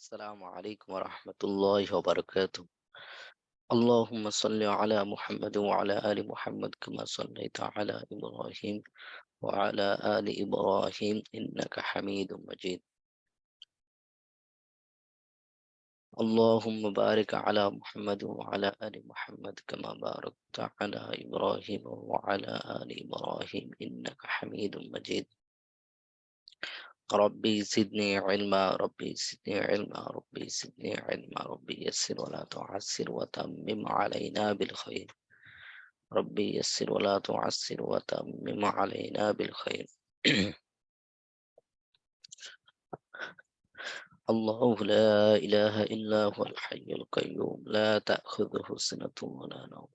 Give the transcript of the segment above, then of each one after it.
السلام عليكم ورحمة الله وبركاته. اللهم صل على محمد وعلى آل محمد كما صليت على إبراهيم وعلى آل إبراهيم إنك حميد مجيد. اللهم بارك على محمد وعلى آل محمد كما باركت على إبراهيم وعلى آل إبراهيم إنك حميد مجيد. ربي زدني علما ربي زدني علما ربي زدني علما ربي يسر ولا تعسر وتمم علينا بالخير. ربي يسر ولا تعسر وتمم علينا بالخير. الله لا إله إلا هو الحي القيوم لا تأخذه سنة ولا نوم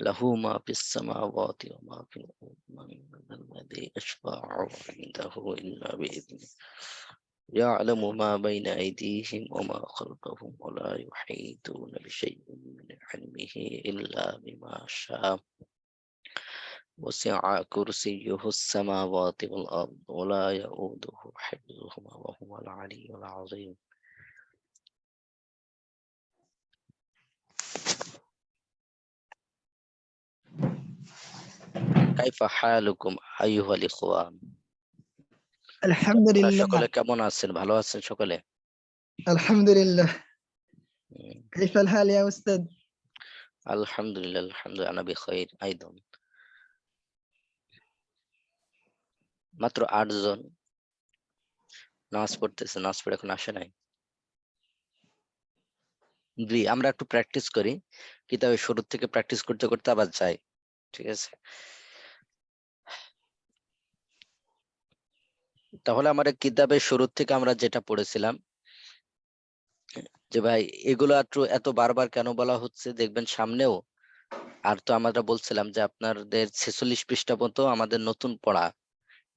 له ما في السماوات وما في الأرض من ذا الذي يشفع عنده إلا بإذنه يعلم ما بين أيديهم وما خلفهم ولا يحيطون بشيء من علمه إلا بما شاء وسع كرسيه السماوات والأرض ولا يؤوده حفظهما وهو العلي العظيم. كيف حالكم أيها الإخوان؟ الحمد لله সকলে কেমন আছেন? ভালো আছেন সকলে? الحمد لله كيف الحال يا أستاذ؟ الحمد لله الحمد لله أنا بخير أيضا. মাত্র ৮ জন নামাজ পড়তেছে, নামাজ পড়ে এখন আসে নাই। জি, আমরা একটু প্র্যাকটিস করি, কিতাবের শুরু থেকে প্র্যাকটিস করতে করতে আবার যাই, ঠিক আছে? তাহলে আমাদের কিতাবের শুরু থেকে আমরা যেটা পড়েছিলাম যে ভাই এগুলো এত বারবার কেন বলা হচ্ছে দেখবেন সামনেও। আর তো আমরা বলছিলাম যে আপনাদের 46 পৃষ্ঠা পর্যন্ত আমাদের নতুন পড়া,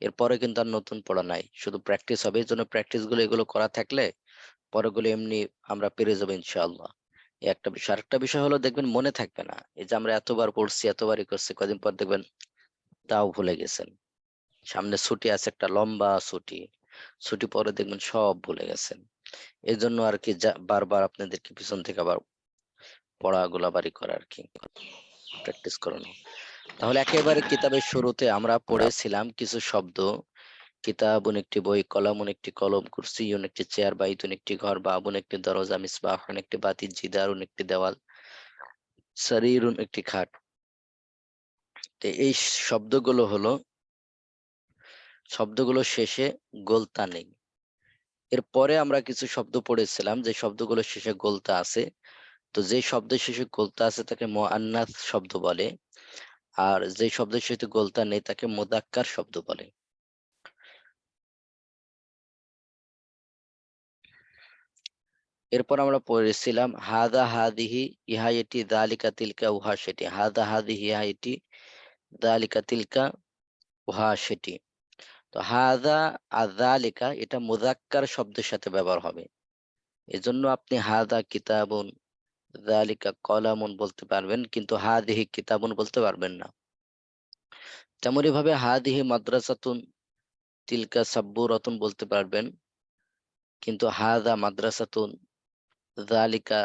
এরপরে কিন্তু আর নতুন পড়া নাই, শুধু প্র্যাকটিস হবে। এই জন্য প্র্যাকটিস গুলো এগুলো করা থাকলে পরেগুলো এমনি আমরা পেরে যাবো ইনশাআল্লাহ। এই একটা বিষয়। আরেকটা বিষয় হলো দেখবেন মনে থাকবে না, এই যে আমরা এতবার পড়ছি এতবারই করছি, কদিন পর দেখবেন তাও ভুলে গেছেন। সামনে ছুটি আছে, একটা লম্বা ছুটি পরে দেখবেন সব ভুলে গেছেন। এই জন্য আর কি বারবার আপনাদেরকে পিছন থেকে আবার পড়া গোলাবারি করা আর কি, প্র্যাকটিস করানো। তাহলে একেবারে কিতাবের শুরুতে আমরা পড়েছিলাম কিছু শব্দ। কিতাবুন একটি বই, কলামুন একটি কলম, কুরসিউন একটি চেয়ার, বাইতুন একটি ঘর, বাবুন একটি দরজা, মিসবাহুন একটি বাতি, জিদারুন একটি দেওয়াল, সারিরুন একটি খাট। এই শব্দগুলো শেষে গোলতা নেই। এরপরে আমরা কিছু শব্দ পড়েছিলাম যে শব্দগুলো শেষে গোলতা আছে। তো যে শব্দের শেষে গোলতা আছে তাকে মুআন্নাস শব্দ বলে, আর যে শব্দের শেষে গোলতা নেই তাকে মুযাক্কার শব্দ বলে। এরপর আমরা পড়েছিলাম হাদা হাদিহি, ইহা এটি, দালিকা তিলকা, উহা সেটি। হাদা হাদিহি, ইহা এটি, দালিকা তিলকা, উহা সেটি। তো হাদা আর দালিকা এটা মুযাক্কার শব্দের সাথে ব্যবহার হবে, এজন্য আপনি হাদা কিতাবুন, দালিকা কলামুন বলতে পারবেন, কিন্তু হাদিহি কিতাবুন বলতে পারবেন না। তেমনি ভাবে হাদিহি মাদ্রাসাতুন, তিলকা সাব্বুরাতুন বলতে পারবেন, কিন্তু হাদা মাদ্রাসাতুন, দালিকা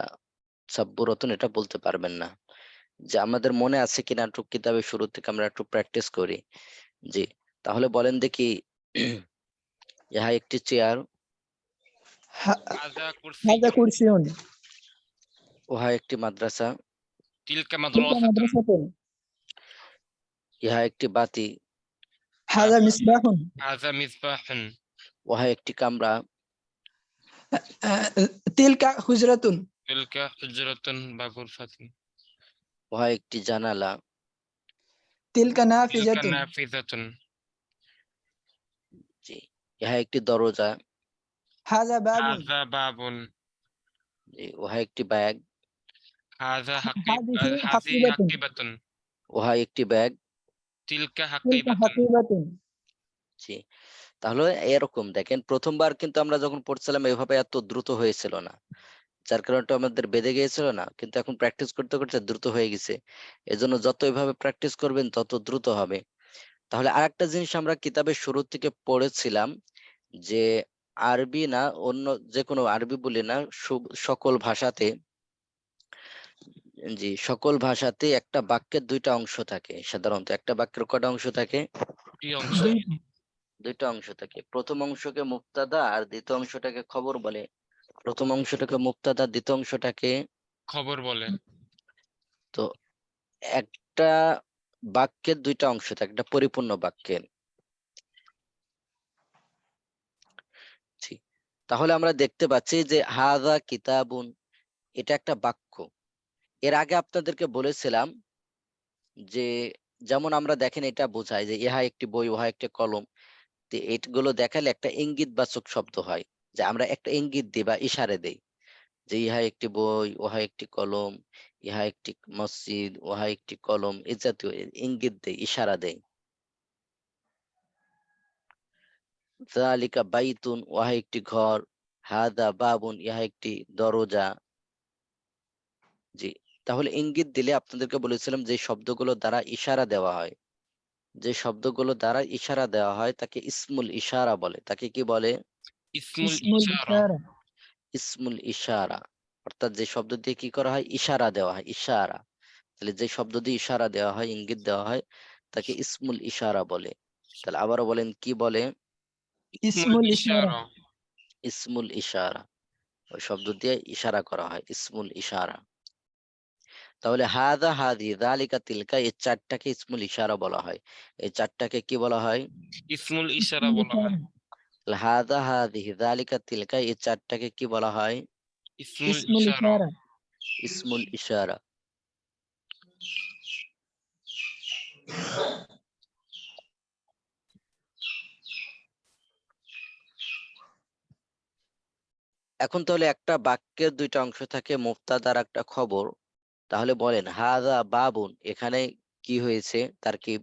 সাব্বুরাতুন এটা বলতে পারবেন না। যে আমাদের মনে আছে কিনা একটু কিতাবের শুরু থেকে আমরা একটু প্র্যাকটিস করি। জি, তাহলে বলেন দেখি ইহা একটি চেয়ার, هذا كرسي উহা একটি মাদ্রাসা, تلك تلك مدرسة مدرسة ইহা একটি বাতি, هذا مصباح هذا مصباح উহা একটি কামরা, تلك حجرة تلك حجرة بغرفة উহা একটি জানালা, تلك تلك نافذة نافذة জি, ইহা একটি দরজা, هذا باب هذا باب জি, উহা একটি ব্যাগ, هذا هذه هذه حقيبة حقيبة উহা একটি ব্যাগ, تلك تلك حقيبة حقيبة জি। তাহলে এরকম দেখেন, প্রথমবার কিন্তু আমরা যখন পড়ছিলাম এভাবে এত দ্রুত হয়েছিল না, যার কারণে আমাদের বেঁধে গিয়েছিল না, কিন্তু এখন প্র্যাকটিস করতে করতে দ্রুত হয়ে গেছে। এজন্য যত এভাবে প্র্যাকটিস করবেন তত দ্রুত হবে। তাহলে আরেকটা জিনিস আমরা কিতাবের শুরু থেকে পড়েছিলাম যে আরবি না, অন্য যে কোনো আরবি বলি না, সকল ভাষাতে, জি সকল ভাষাতে একটা বাক্যের দুইটা অংশ থাকে। সাধারণত একটা বাক্যের কয়টা অংশ থাকে? দুটি অংশ। দুইটা অংশ থাকে। প্রথম অংশকে মুবতাদা আর দ্বিতীয় অংশটাকে খবর বলে। প্রথম অংশটাকে মুবতাদা, দ্বিতীয় অংশটাকে খবর বলে। তো একটা বাক্যের দুইটা অংশ থাকে, একটা পরিপূর্ণ বাক্যের। জি, তাহলে আমরা দেখতে পাচ্ছি যে হাযা কিতাবুন, এটা একটা বাক্য। এর আগে আপনাদেরকে বলেছিলাম যে যেমন আমরা দেখেন এটা বোঝায় যে ইহা একটি বই, উহা একটি কলম। তো এইগুলো দেখালে একটা ইঙ্গিতবাচক শব্দ হয়, যে আমরা একটা ইঙ্গিত দিই বা ইশারা দেই যে ইহা একটি বই, উহা একটি কলম, ইহা একটি মসজিদ, উহা একটি কলম, এ জাতীয় ইঙ্গিত দেই, ইশারা দেই। যালিকা বাইতুন, উহা একটি ঘর, হাদা বাবুন, ইহা একটি দরজা। জি, তাহলে ইঙ্গিত দিলে আপনাদেরকে বলেছিলাম যে শব্দগুলো দ্বারা ইশারা দেওয়া হয়, যে শব্দগুলো দ্বারা ইশারা দেওয়া হয় তাকে ইসমুল ইশারা বলে। তাকে কি বলে? ইসমুল ইসমুল ইশারা। ইশারা। ইসমুল ইশারা। অর্থাৎ যে শব্দ দিয়ে কি করা হয়? ইশারা দেওয়া হয়, ইশারা। তাহলে যে শব্দ দিয়ে ইশারা দেওয়া হয়, ইঙ্গিত দেওয়া হয়, তাকে ইসমুল ইশারা বলে। তাহলে আবারও বলেন, কি বলে? ইসমুল ইসমুল ইশারা। ইশারা। ইসমুল ইশারা। ওই শব্দ দিয়ে ইশারা করা হয়, ইসমুল ইশারা। তাহলে হাদা, হাদি, যালিকা, তিলকা, এই চারটাকে ইসমুল ইশারা বলা হয়। এই চারটাকে কি বলা হয়? ইসমুল ইশারা ইসমুল বলা হয়। ইশারা। তাহলে হাদা, হাদিহি, যালিকা, তিলকা, এই চারটাকে কি বলা হয়? ইসমুল ইসমুল ইশারা। ইশারা। ইসমুল ইশারা। এখন তাহলে একটা বাক্যের দুইটা অংশ থাকে, মুবতাদা আর একটা খবর। তাহলে বলেন হাদা বাবুন, এখানে কি হয়েছে? তারকিব।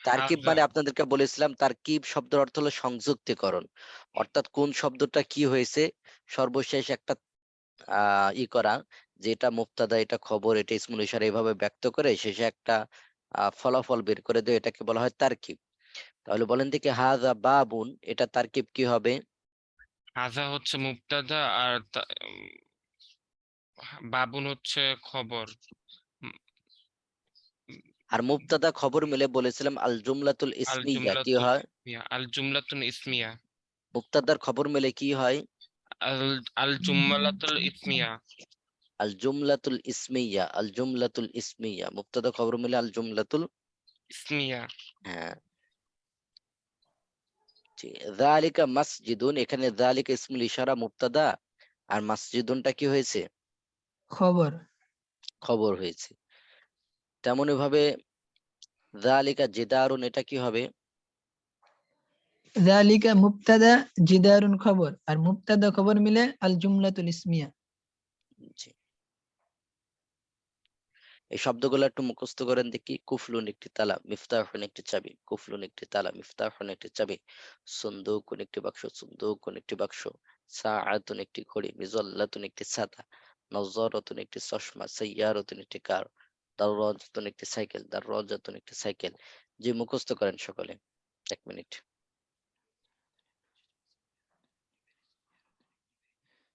তারকিব হাযা। মানে আপনাদেরকে বলেছিলাম তারকিব শব্দের অর্থ হলো সংযুক্তিকরণ। অর্থাৎ কোন শব্দটা কি হয়েছে সর্বশেষ একটা করা, যে এটা মুবতাদা, এটা খবর, এটা ইসমুল ইশারা, এভাবে ব্যক্ত করে শেষে একটা ফলাফল বের করে দেয়, এটাকে বলা হয় তারকিব। তাহলে বলেন দেখি হাযা বাবুন, এটা তারকিব কি হবে? হাযা হচ্ছে মুবতাদা আর বাবুন হচ্ছে খবর। উম, আর মুবতাদা খবর মিলে বলেছিলাম আল জুমলাতুল আল ইসমিয়া কি জুমলাতুল হয়? ইসমিয়া। আল জুমলাতুন ইসমিয়া। মুবতাদার খবর মিলে কি হয়? আল আল জুমলাতুল ইসমিয়া। আল জুমলাতুল ইসমিয়া, আল জুমলাতুল ইসমিয়া, মুবতাদা খবর মিলে আল জুমলাতুল। ইসমিয়া। হ্যাঁ, জি। যালিকা মাসজিদুন, এখানে যালিকা ইসমুল ইশারা মুবতাদা, আর মাসজিদুনটা কি হয়েছে? খবর। খবর হয়েছে। তেমনি ভাবে যালিকা জিদারুন, এটা কি হবে? যালিকা মুবতাদা, জিদারুন খবর। আর মুবতাদা খবর মিলে আল জুমলাতুল ইসমিয়া। জি, এই শব্দগুলো একটু মুখস্থ করেন দেখি। কুফলুন একটি তালা, মিফতাহুন একটি চাবি, কুফলুন একটি তালা, মিফতাহুন একটি চাবি, সুন্দুকুন একটি বাক্স, সুন্দুকুন একটি বাক্স, সাআতুন একটি ঘড়ি, মিজাল্লাতুন একটি ছাতা, নজরাতুন একটি চশমা, সাইয়ারাতুন একটি কার, দাররাজাতুন একটি সাইকেল, দাররাজাতুন একটি সাইকেল। জি, মুখস্থ করেন সকলে, 1 মিনিট।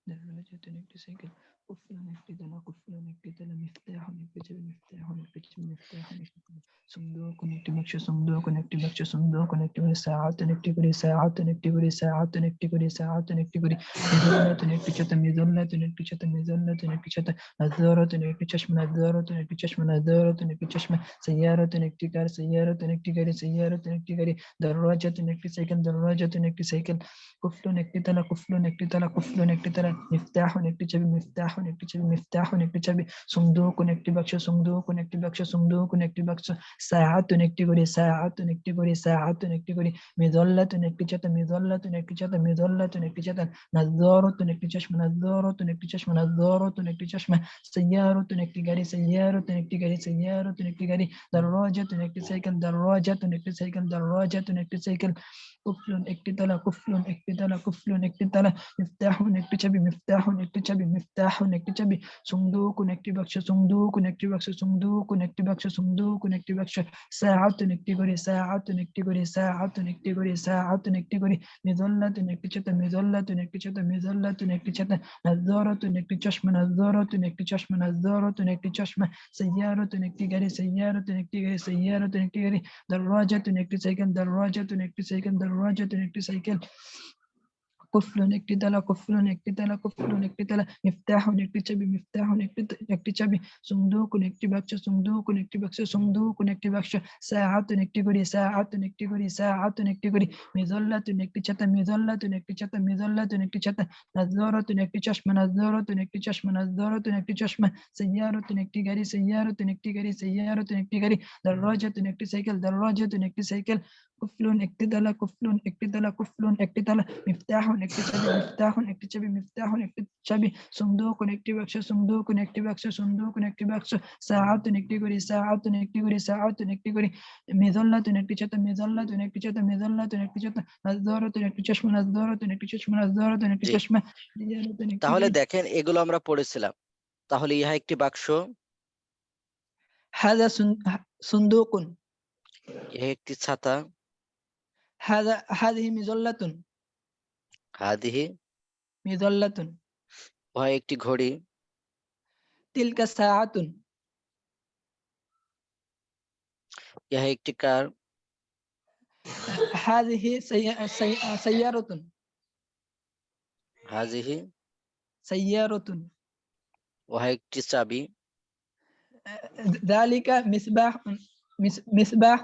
দরজাতুন একটি সাইকেল, কুফলুন একটি তালা, কুফলুন একটি তালা, মিফতাহুন একটি চাবি, মিফতাহুন একটি চাবি, মিফতাহুন একটি চাবি, সুন্দুকুন একটি বাক্স, সুন্দুকুন একটি বাক্স, সুন্দুকুন একটি ঘড়ি, সাআতুন একটি ঘড়ি, সাআতুন একটি ঘড়ি, সাআতুন একটি ঘড়ি, সাআতুন একটি ঘড়ি, মিজাল্লাতুন একটি ছাতা, মিজাল্লাতুন একটি ছাতা, মিজাল্লাতুন একটি ছাতা, নাযযারাতুন একটি চশমা, নাযযারাতুন একটি চশমা, নাযযারাতুন একটি চশমা, সাইয়ারাতুন একটি কার, সাইয়ারাতুন একটি গাড়ি, সাইয়ারাতুন একটি গাড়ি, দরজাতুন একটি সাইকেল, দরজাতুন একটি সাইকেল, কুফলুন একটি তালা, কুফলুন একটি তালা, কুফলুন একটি তালা, মিফতাহুন একটি চাবি, মিফতাহুন একটি চাবি, মিফতাহুন একটি চাবি, সুন্দুকুন একটি বাক্স, সুন্দুকুন একটি বাক্স, সুন্দুকুন একটি বাক্স, সাআতুন একটি ঘড়ি, সাআতুন একটি ঘড়ি, সাআতুন একটি ঘড়ি, মিজাল্লাতুন একটি ছাতা, মিজাল্লাতুন একটি ছাতা, মিজাল্লাতুন একটি ছাতা, নাযযারাতুন একটি চশমা, নাযযারাতুন একটি চশমা, নাযযারাতুন একটি চশমা, সাইয়ারাতুন একটি গাড়ি, সাইয়ারাতুন একটি গাড়ি, সাইয়ারাতুন একটি গাড়ি, দাররাজাতুন একটি সাইকেল, দাররাজাতুন একটি সাইকেল, দাররাজাতুন একটি সাইকেল, কুফলুন একটি তালা, কুফলুন একটি তালা, কুফলুন একটি তালা, মিফতাহুন একটি চাবি, মিফতাহুন একটি চাবি, মিফতাহুন মিফতাহুন একটি চাবি, সুন্দুকুন একটি বাক্স, সুন্দুকুন একটি বাক্স, সুন্দুকুন একটি বাক্স, সুন্দুকুন একটি বাক্স, সাআতুন একটি ঘড়ি, সাআতুন একটি ঘড়ি, সাআতুন একটি ঘড়ি, সাআতুন একটি ঘড়ি, মিযাল্লাতুন একটি ছাতা, মিযাল্লাতুন একটি ছাতা, মিযাল্লাতুন একটি ছাতা, নাযযারাতুন একটি চশমা, নাযযারাতুন একটি চশমা, নাযযারাতুন একটি চশমা, সাইয়ারাতুন একটি গাড়ি, সাইয়ারাতুন একটি গাড়ি, সাইয়ারাতুন একটি গাড়ি, দারাজাতুন একটি সাইকেল, দারাজাতুন একটি সাইকেল, দারাজাতুন একটি সাইকেল, কুফলুন একটি তালা, কুফলুন একটি তালা, কুফলুন একটি তালা, মিফতাহুন একটি চাবি, মিফতাহুন একটি চাবি, সুন্দুকুন একটি বাক্স, সুন্দুকুন একটি বাক্স, সুন্দুকুন একটি বাক্স, সাআতুন একটি ঘড়ি, সাআতুন একটি ঘড়ি, সাআতুন একটি ঘড়ি, মিযাল্লাতুন একটি ছাতা, মিযাল্লাতুন একটি ছাতা, মিযাল্লাতুন একটি ছাতা, নাযযারাতুন একটি চশমা, নাযযারাতুন একটি চশমা, নাযযারাতুন একটি চশমা, সাইয়ারাতুন একটি গাড়ি, সাইয়ারাতুন একটি গাড়ি, সাইয়ারাতুন একটি গাড়ি, দারাজাতুন একটি সাইকেল, দারাজাতুন একটি সাইকেল, কুফলুন একটি তালা, কুফলুন একটি তালা, কুফলুন একটি তালা, মিফতাহুন একটি চাবি, মিফতাহুন একটি চাবি, মিফতাহুন একটি চাবি, সুন্দুকুন একটি বাক্স, সুন্দুকুন একটি বাক্স, সুন্দুকুন একটি বাক্স, সাআতুন একটি ঘড়ি, সাআতুন একটি ঘড়ি, সাআতুন একটি ঘড়ি, মিযাল্লাতুন একটি ছাতা, মিযাল্লাতুন একটি ছাতা, মিযাল্লাতুন একটি ছাতা, নাযযারাতুন একটি চশমা, নাযযারাতুন একটি চশমা, নাযযারাতুন একটি জি। চশমা, সাইয়ারাতুন একটি তাহলে গাড়ি। দেখেন এগুলো আমরা পড়েছিলাম। তাহলে ইহা একটি বাক্স, হাযা সুন্দুকুন, ইহা একটি ছাতা, হাযিহি মিযাল্লাতুন, হাদিহি, মিযাল্লাতুন, উহা একটি ঘড়ি, তিলকা সাআতুন, ইহা একটি কার, হাযিহি সাইয়ারাতুন, হাজিহি, সাইয়ারাতুন, উহা একটি চাবি, ذلك مصباح، مصباح،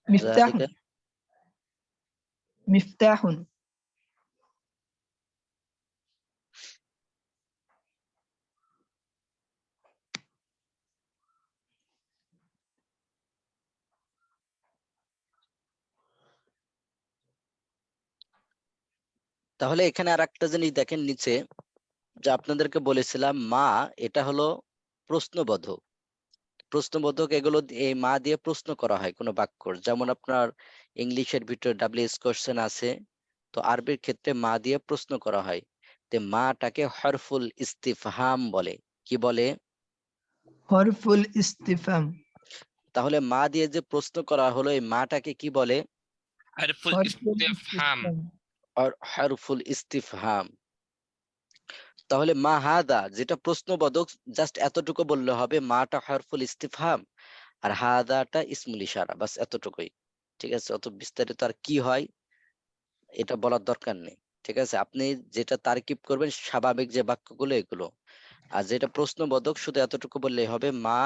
مفتاح، যালিকা, مفتاح، তাহলে এখানে আর একটা জিনিস দেখেন নিচে, যে আপনাদেরকে বলেছিলাম মা, এটা হলো প্রশ্নবোধক। প্রশ্নবোধক এগুলো এই মা দিয়ে প্রশ্ন করা হয় কোনো বাক্যর, যেমন আপনার ইংলিশের ভিতরে WH কোশ্চেন আছে, তো আরবির ক্ষেত্রে মা দিয়ে প্রশ্ন করা হয়। তো মাটাকে হরফুল ইস্তিফহাম বলে। কি বলে? حرف الاستفهام، তাহলে মা দিয়ে যে প্রশ্ন করা হলো, এই মাটাকে কি বলে? হারফুল حرف ইস্তিফহাম। الاستفهام، হরফুল ইস্তিফহাম। তাহলে মা হাদা যেটা প্রশ্নবোধক, জাস্ট এতটুকু বললে হবে, মাটা হরফুল ইস্তিফহাম আর হাদাটা ইসমুল ইশারা, বাস এতটুকুই। ঠিক আছে, অত বিস্তারিত আর কি হয় এটা বলার দরকার নেই। ঠিক আছে, আপনি যেটা তারকিব করবেন স্বাভাবিক যে বাক্যগুলো এগুলো, আর যেটা প্রশ্নবোধক শুধু এতটুকু বললেই হবে, মা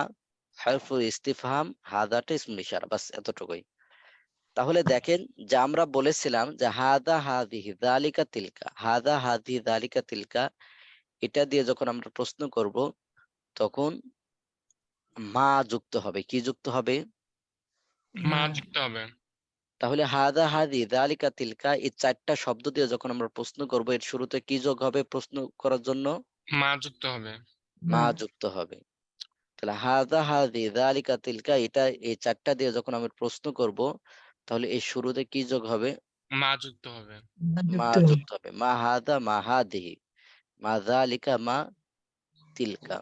হরফুল ইস্তিফহাম, হাদাটা ইসমুল ইশারা, বাস এতটুকুই। তাহলে দেখেন যে আমরা বলেছিলাম যে হাদা হাদিহি যালিকা তিলকা, হাদা হাদিহি যালিকা তিলকা, এটা দিয়ে যখন আমরা প্রশ্ন করব তখন মা যুক্ত হবে। কি যুক্ত হবে? মা যুক্ত হবে। তাহলে হাদা হাদি যালিকা তিলকা, এই চারটা শব্দ দিয়ে যখন আমরা প্রশ্ন করব, এর শুরুতে কি যোগ হবে প্রশ্ন করার জন্য? মা যুক্ত হবে। মা যুক্ত হবে। তাহলে হাদা হাদি যালিকা তিলকা, এটা এই চারটা দিয়ে যখন আমি প্রশ্ন করব, তাহলে এই শুরুতে কি যোগ হবে? মা যুক্ত হবে। মা যুক্ত হবে। মা হাদা মা হাদিহি, মা যালিকা মা তিলকা।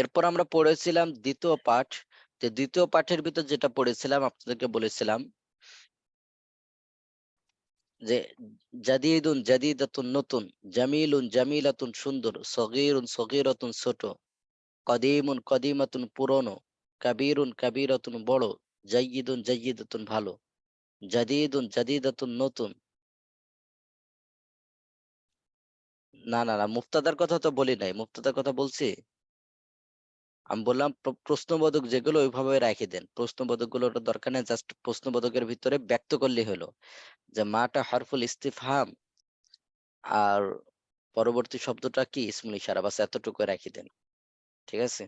এরপর আমরা পড়েছিলাম দ্বিতীয় পাঠ। যে দ্বিতীয় পাঠের ভিতর যেটা পড়েছিলাম আপনাদেরকে বলেছিলাম যে জাদিদুন জাদিদাতুন নতুন, জামিলুন জামিলাতুন সুন্দর, সগীরুন সগীরাতুন ছোট, কদিমুন কদিমাতুন পুরনো, কাবীরুন কাবীরাতুন বড়, জাইয়িদুন জাইয়িদাতুন ভালো, জাদিদুন জাদিদাতুন নতুন। না না না, মুফতাদার কথা তো বলি নাই। মুফতাদার কথা বলছি? আমি বললাম প্রশ্নবোধক যেগুলো ওইভাবে রেখে দেন। প্রশ্নবোধক গুলো ওটা দরকার নেই, জাস্ট প্রশ্নবোধকের ভিতরে ব্যক্ত করলেই হলো যে মাটা হরফুল ইস্তিফহাম আর পরবর্তী শব্দটা কি ইসমুল ইশারা, বাস এতটুকু রেখে দেন। ঠিক আছে,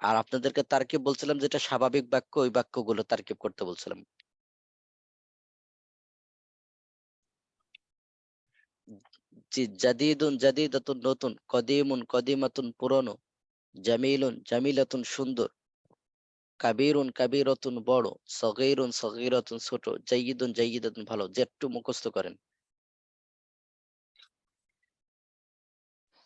আর আপনাদেরকে তারকিব বলছিলাম যেটা স্বাভাবিক বাক্য, ওই বাক্যগুলো তারকিব করতে বলছিলাম। জি, জাদিদুন জাদিদাতুন নতুন, কদিমুন কদিমাতুন পুরনো, জামিলুন জামিলাতুন সুন্দর, কাবীরুন কাবীরাতুন বড়, সগীরুন সগীরাতুন ছোট, জাইয়িদুন জাইয়িদাতুন ভালো। যে একটু মুখস্থ করেন।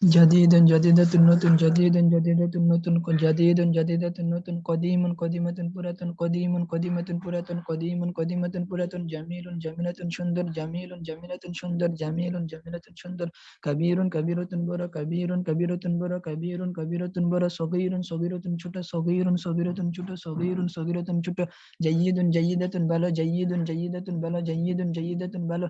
জাদিদুন জাদিদাতুন নতুন, জাদিদুন জাদিদাতুন নতুন, জাদিদুন জাদিদাতুন নতুন, কদিমুন কদিমাতুন পুরাতন, কদিমুন কদিমাতুন পুরাতন, কদিমুন কদিমাতুন পুরাতন, জামিলুন জামিলাতুন সুন্দর, জামিলুন জামিলাতুন সুন্দর, জামিলুন জামিলাতুন সুন্দর, কবীরুন কবীরাতুন বড়, কবীরুন কবীরাতুন বড়, কবীরুন কবীরাতুন বড়, সগীরুন সগীরাতুন ছোট, সগীরুন সগীরাতুন ছোট, সগীরুন সগীরাতুন ছোট, জাইয়িদুন জাইয়িদাতুন ভালো, জাইয়িদুন জাইয়িদাতুন ভালো, জাইয়িদুন জাইয়িদাতুন ভালো,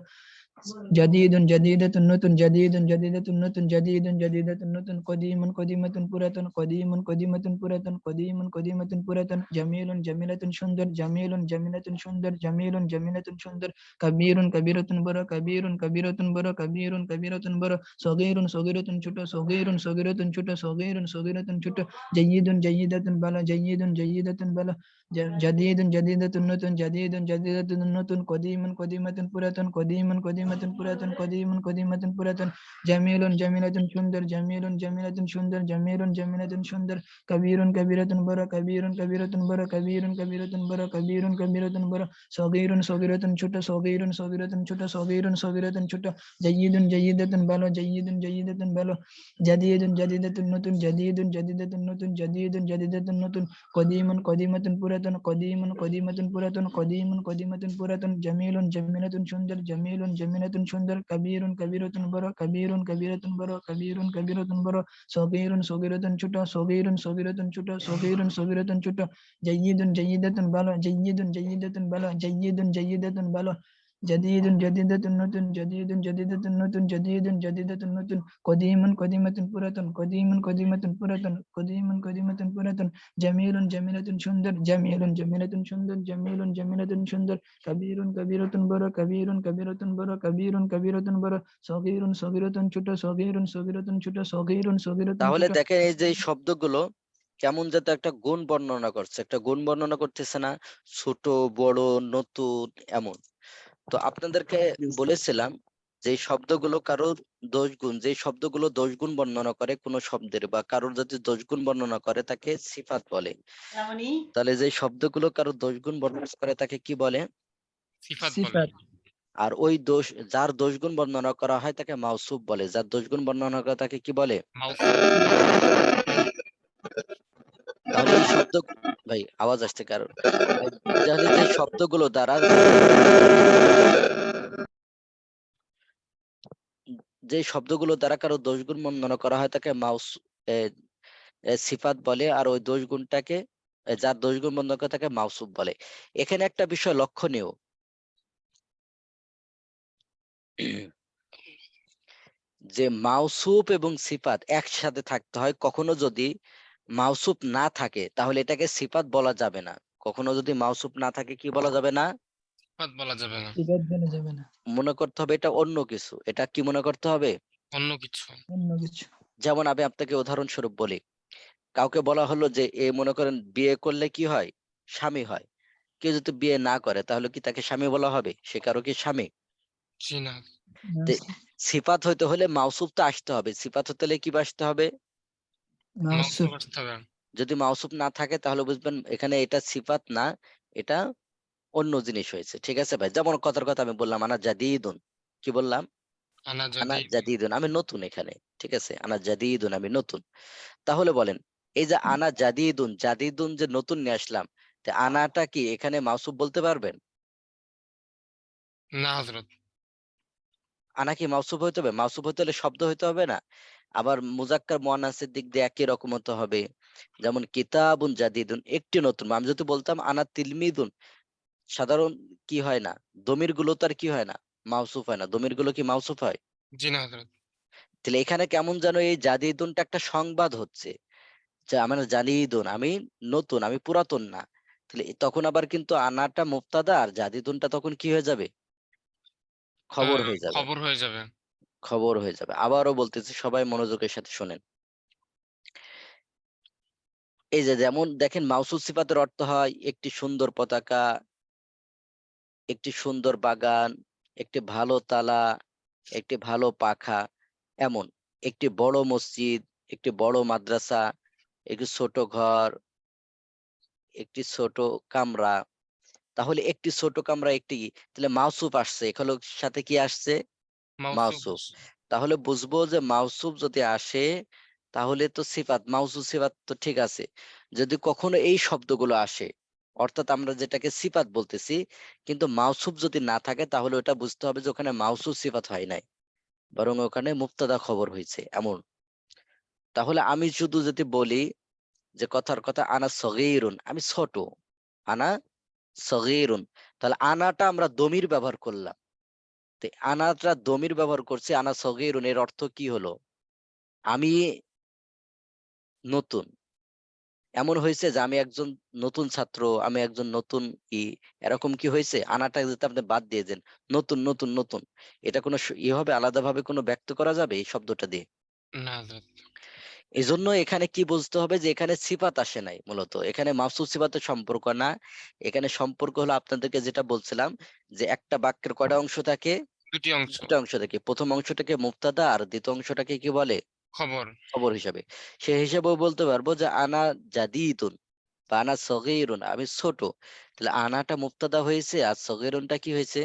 জাদিদুন জাদিদাতুন নতুন, জাদিদুন জাদিদাতুন নতুন, জাদিদুন জাদিদাতুন নতুন, কদিমুন কদিমাতুন পুরাতন, কদিমুন কদিমাতুন পুরাতন, কদিমুন কদিমাতুন পুরাতন, জামিলুন জামিলাতুন সুন্দর, জামিলুন জামিলাতুন সুন্দর, জামিলুন জামিলাতুন সুন্দর, কবীরুন কবীরাতুন বড়, কবীরুন কবীরাতুন বড়, কবীরুন কবীরাতুন বড়, সগীরুন সগীরাতুন ছোট, সগীরুন সগীরাতুন ছোট, সগীরুন সগীরাতুন ছোট, জাইয়িদুন জাইয়িদাতুন ভালো, জাইয়িদুন জাইয়িদাতুন ভালো, জাদিদুন জাদিদাতুন নতুন, জাদিদুন জাদিদাতুন নতুন, কদিমুন কদিমাতুন পুরাতন, কদিমুন কদিমাতুন পুরাতন, কদিমুন কদিমাতুন পুরাতন, জামিলুন জামিলাতুন সুন্দর, জামিলুন জামিলাতুন সুন্দর, জামিলুন জামিলাতুন সুন্দর, কবীরুন কবীরাতুন বড়, কবীরুন কবীরাতুন বড়, কবীরুন কবীরাতুন বড়, কবীরুন কবীরাতুন বড়, সগীরুন সগীরাতুন ছোট, সগীরুন সগীরাতুন ছোট, সগীরুন সগীরাতুন ছোট, জাইয়িদুন জাইয়িদাতুন ভালো, জাইয়িদুন জাইয়িদাতুন ভালো, জাদিদুন জাদিদাতুন নতুন, জাদিদুন জাদিদাতুন নতুন, জাদিদুন জাদিদাতুন নতুন, কদিমুন কদিমাতুন পুরাতন, কদিমুন কদিমাতুন পুরাতন, কদিমুন কদিমাতুন পুরাতন, জামিলুন জামিলাতুন সুন্দর, জামিলুন জামিলাতুন সুন্দর, কবীরুন কবীরাতুন বড়, কবীরুন কবীরাতুন বড়, কবীরুন কবীরাতুন বড়, সগীরুন সগীরাতুন ছোট, সগীরুন সগীরাতুন ছোট, সগীরুন সগীরাতুন ছোট, জাইয়িদুন জাইয়িদাতুন ভালো, জাইয়িদুন জাইয়িদাতুন ভালো, জাইয়িদুন জাইয়িদাতুন ভালো, জাদিদুন জাদিদাতুন নতুন, জাদিদুন জাদিদাতুন নতুন, জাদিদুন জাদিদাতুন নতুন, কদিমুন কদিমাতুন পুরাতন, কদিমুন কদিমাতুন পুরাতন, কদিমুন কদিমাতুন পুরাতন, জামিলুন জামিলাতুন সুন্দর, জামিলুন জামিলাতুন সুন্দর, জামিলুন জামিলাতুন সুন্দর, কবীরুন কবীরাতুন বড়, কবীরুন কবীরাতুন বড়, কবীরুন কবীরাতুন বড়, সগীরুন সগীরাতুন ছোট, সগীরুন সগীরাতুন ছোট, সগীরুন সগীরাতুন তাহলে ছোট, দেখেন এই যে এই শব্দগুলো কেমন যাতে একটা গুণ বর্ণনা করছে, একটা গুণ বর্ণনা করতেছে না, ছোট বড় নতুন এমন। তো আপনাদেরকে বলেছিলাম যে এই শব্দগুলো কারোর দোষ গুণ, যে শব্দগুলো দোষ গুণ বর্ণনা করে কোন শব্দের বা কারোর যদি দোষ গুণ বর্ণনা করে তাকে সিফাত বলে। তাহলে যে শব্দগুলো কারোর দোষ গুণ বর্ণনা করে তাকে কি বলে? সিফাত বলে। সিফাত, আর ওই দোষ, যার দোষ গুণ বর্ণনা করা হয় তাকে মাউসুফ বলে, যার দোষ গুণ বর্ণনা করা তাকে কি বলে? মাউসুফ। তাহলে এই শব্দ, ভাই আওয়াজ আসছে কারোর? তাহলে যে শব্দগুলো দ্বারা, যে শব্দগুলো দ্বারা কারো দোষ গুণ বর্ণনা করা হয় তাকে সিফাত বলে, আর ওই দোষ গুণটাকে, যার দোষ গুণ বর্ণনা করে তাকে মাউসুফ বলে। এখানে একটা বিষয় লক্ষণীয়, যে মাউসুফ এবং সিফাত একসাথে থাকতে হয়। কখনো যদি মাউসুফ না থাকে তাহলে এটাকে সিফাত বলা যাবে না। কখনো যদি মাউসুফ না থাকে কি বলা যাবে না? সিফাত বলা যাবে না। সিফাত বলা যাবে না, মনে করতে হবে এটা অন্য কিছু। এটা কি মনে করতে হবে? অন্য কিছু। অন্য কিছু। যেমন আমি আপনাকে উদাহরণস্বরূপ বলি, কাউকে বলা হলো যে এ মনে করেন বিয়ে করলে কি হয়? স্বামী হয়। কেউ যদি বিয়ে না করে তাহলে কি তাকে স্বামী বলা হবে? সে কারো কি স্বামী? জি না। না, তে সিফাত হইতে হলে মাউসুফ তো আসতে হবে। সিফাত হতে হলে কি আসতে হবে? মাউসুফ মাউসুফ, আসতে হবে। যদি মাউসুফ না থাকে তাহলে বুঝবেন এখানে এটা সিফাত না, এটা অন্য জিনিস হয়েছে। ঠিক আছে ভাই? যেমন কথার কথা আমি বললাম আনা জাদিদুন। কি বললাম? আনা আনা যদি জাদিদুন, আমি নতুন এখানে। ঠিক আছে? আনা জাদিদুন, আমি নতুন। তাহলে বলেন এই যে আনা জাদিদুন, জাদিদুন যে নতুন নিয়ে আসলাম, তে আনাটা কি এখানে মাউসুফ বলতে পারবেন? না হযরত। আনা কি মাউসুফ হইতে হবে? মাউসুফ হইতে হলে শব্দ হইতে হবে না? আবার মুজাক্কার মুয়ান্নাসের দিক দিয়ে একই রকম হতে হবে। যেমন কিতাবুন জাদিদুন, একটি নতুন। আমি যদি বলতাম আনা তিলমিদুন, সাধারণ কি হয় না, দমির গুলো তো আর কি হয় না, মাউসুফ হয় না। দমির গুলো কি মাউসুফ হয়? জি না হযরত। তাহলে এখানে কেমন যেন এই জাদিদুনটা একটা সংবাদ হচ্ছে যে আমার জাদিদুন, আমি নতুন, আমি পুরাতন না। তাহলে তখন আবার কিন্তু আনাটা মুবতাদা আর জাদিদুনটা তখন কি হয়ে যাবে? খবর হয়ে যাবে। খবর হয়ে যাবে। খবর হয়ে যাবে। আবারও বলতেছি, সবাই মনোযোগের সাথে শোনেন। এই যে যেমন দেখেন মাউসুফ সিফাতের অর্থ হয় একটি সুন্দর পতাকা, একটি সুন্দর বাগান, একটি ভালো তালা, একটি ভালো পাখা, এমন একটি বড় মসজিদ, একটি বড় মাদ্রাসা, একটি ছোট ঘর, একটি ছোট কামরা, তাহলে একটি ছোট কামরা একটি কি? তাহলে মাউসুফ আসছে, এখানে সাথে কি আসছে? মাউসুফ মাউসুফ। তাহলে বুঝবো যে মাউসুফ যদি আসে তাহলে তো সিফাত, মাউসুফ সিফাত তো ঠিক আছে। যদি কখনো এই শব্দগুলো আসে, অর্থাৎ আমরা যেটাকে সিফাত বলতেছি, কিন্তু মাউসুফ যদি না থাকে তাহলে ওটা বুঝতে হবে যে ওখানে মাউসুফ সিফাত হয় নাই, বরং ওখানে মুবতাদা খবর হয়েছে এমন। তাহলে আমি শুধু যদি বলি যে কথার কথা আনা সগীরুন, আমি ছোট, আনা সগীরুন, তাহলে আনাটা আমরা দমির ব্যবহার করলাম। তো আনাটা দমির ব্যবহার করছি, আনা সগীরুন, এর অর্থ কি হলো? আমি নতুন। এমন হয়েছে যে আমি একজন নতুন ছাত্র, আমি একজন নতুন ই, এরকম কি হয়েছে? আনাটা যদি আপনি বাদ দিয়ে দেন, নতুন নতুন নতুন, এটা কোনো ইভাবে আলাদাভাবে কোনো ব্যক্ত করা যাবে এই শব্দটা দিয়ে? না হযরত। এজন্য এখানে কি বুঝতে হবে যে এখানে সিফাত আসে নাই, মূলত এখানে মাফসুস সিফাতের সম্পর্ক না। এখানে সম্পর্ক হলো আপনাদেরকে যেটা বলছিলাম, যে একটা বাক্যের কয়টা অংশ থাকে? দুটি অংশ। দুটা অংশ থাকে। প্রথম অংশটাকে মুবতাদা আর দ্বিতীয় অংশটাকে কি বলে? খবর। খবর হিসাবে। সে হিসেবেও বলতে পারবো যে আনা জাদীদুন বা আনা সগীরুন, আমি ছোট। তাহলে আনাটা মুবতাদা হয়েছে আর সগীরুনটা কি হয়েছে?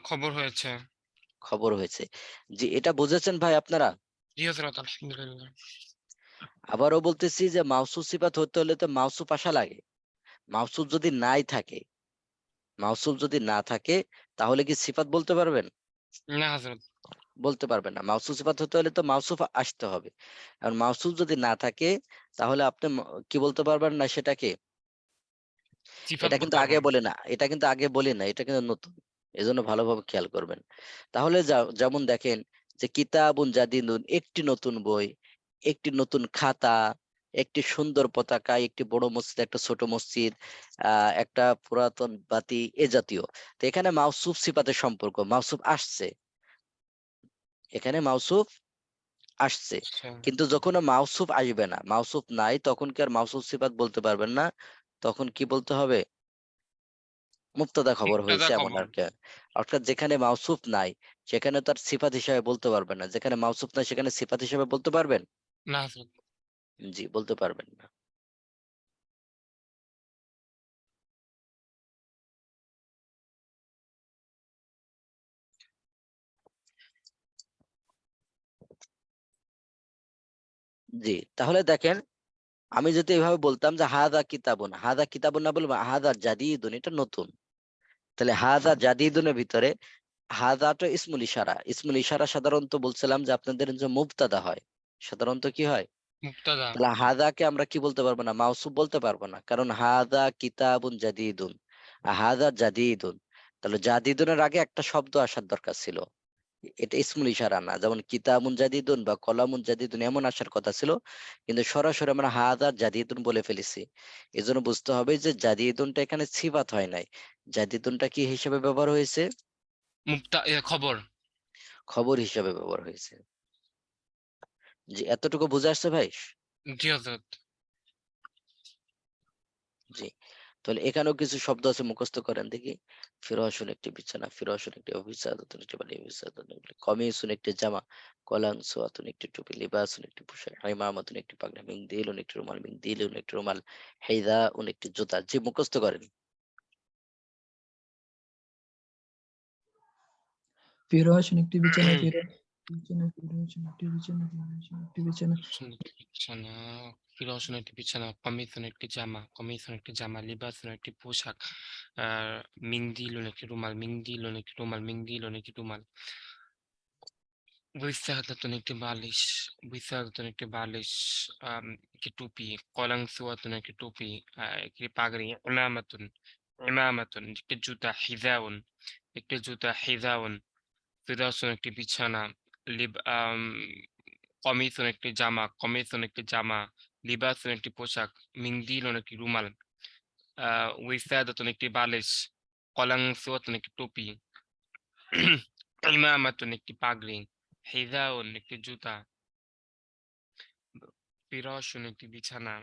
খবর হয়েছে। খবর হয়েছে। জি, এটা বুঝেছেন ভাই আপনারা? জি হযরত, আলহামদুলিল্লাহ। আবারও বলতেছি যে মাওসুফ সিফাত হতে হলে তো মাওসুফ আসা লাগে। মাওসুফ যদি নাই থাকে, মাওসুফ যদি না থাকে তাহলে কি সিফাত বলতে পারবেন? না হযরত। বলতে পারবেন না। মাওসুফ সিফাত হতে হলে তো মাওসুফ আসতে হবে। আর মাওসুফ যদি না থাকে তাহলে আপনি কি বলতে পারবেন না সেটাকে? সিফাত এটা বলতে কিন্তু পারবো আগে না। বলে না, এটা কিন্তু আগে বলি না, এটা কিন্তু নতুন। এজন্য ভালোভাবে খেয়াল করবেন। তাহলে যেমন দেখেন যে কিতাবুন জাদিদুন, একটি নতুন বই, একটি নতুন খাতা, একটি সুন্দর পতাকা, একটি বড় মসজিদ, একটা ছোট মসজিদ, একটা পুরাতন বাতি, এ জাতীয়। তো এখানে মাউসুফ সিফাতের সম্পর্ক, মাউসুফ আসছে, এখানে মাউসুফ আসছে। আচ্ছা। কিন্তু যখন মাউসুফ আসবে না, মাউসুফ নাই, তখন কি আর মাউসুফ সিফাত বলতে পারবেন না, তখন কি বলতে হবে? মুক্তদা খবর মুক্তাদা হয়েছে এমন খবর। আর কি। অর্থাৎ যেখানে মাউসুফ নাই সেখানে তার সিফাত হিসাবে বলতে পারবেন না, যেখানে মাউসুফ নাই সেখানে সিফাত হিসাবে বলতে পারবেন? না হযরত। জি, বলতে পারবেন না। জি, তাহলে দেখেন, আমি যদি এভাবে বলতাম যে হাদা কিতাবুন, হাদা কিতাবুন না বলবো হাদা জাদিদুন, এটা নতুন। তাহলে হাদা জাদিদুনের ভিতরে হাদাটা ইসমুল ইশারা, ইসমুল ইশারা সাধারণত বলছিলাম যে আপনাদের যে মুবতাদা হয়, সাধারণত কি হয়? মুক্তাদা। তাহলে হাদাকে আমরা কি বলতে পারবো না? মাউসুফ বলতে পারবো না, কারণ হাদা কিতাবুন জাদিদুন, হাদা জাদিদুন। তাহলে জাদিদুনের আগে একটা শব্দ আসার দরকার ছিল, এটা ইসমুল ইশারা না। যেমন কিতাবুন জাদিদুন বা কলামুন জাদিদুন এমন আসার কথা ছিল, কিন্তু সরাসরি আমরা হাদা জাদিদুন বলে ফেলেছি। এজন্য বুঝতে হবে যে জাদিদুনটা এখানে সিফাত হয় নাই, জাদিদুনটা কি হিসেবে ব্যবহার হয়েছে? খবর। খবর হিসেবে ব্যবহার হয়েছে। জি, এতটুকু বুঝে আসছে ভাই? জি হযরত। জি, তাহলে এখানেও কিছু শব্দ আছে, মুখস্থ করেন দেখি। ফিরাশুন একটি বিছানা, ফিরাশুন একটি অভিসাদাতুন একটি বালি, অভিসাদাতুন একটি কমিসুন একটি জামা, কলাংসুয়াতুন একটি টুপি, লিবাসুন একটি পোশাক, ইমামাতুন একটি পাগড়ি, মিংদিলুন একটি রুমাল, মিংদিলুন একটি রুমাল, হিদাউন একটি জুতা। জি, মুখস্থ করেন। ফিরাশুন একটি বিছানা, বিছানা, ফিরাশুন একটি বিছানা, ফিরাশুন একটি বিছানা, ফিরাশুন একটি বিছানা, ফিরাশুন একটি বিছানা, কমিসুন একটি জামা, কমিসুন একটি জামা, লিবাসুন একটি পোশাক, মিংদিলুন একটি রুমাল, মিংদিলুন একটি রুমাল, মিংদিলুন একটি রুমাল, বুইসাহাতাতুন একটি বালিশ, বুইসাহাতাতুন একটি বালিশ, একটি টুপি, কলাংসুয়াতুন একটি টুপি, একটি পাগড়ি, ইমামাতুন, ইমামাতুন একটি জুতা, হিজাউন একটি জুতা, হিজাউন, ফিরাশুন একটি বিছানা, লিব আম কমিসুন একটি জামা, কমিসুন একটি জামা, লিবাসুন একটি পোশাক, মিংদিলুন একটি রুমাল, উইসাদাতুন একটি বালিশ, কলাংসুয়াতুন একটি টুপি, ইমামাতুন একটি পাগড়ি, হিজাউন একটি জুতা, ফিরাশুন একটি বিছানা,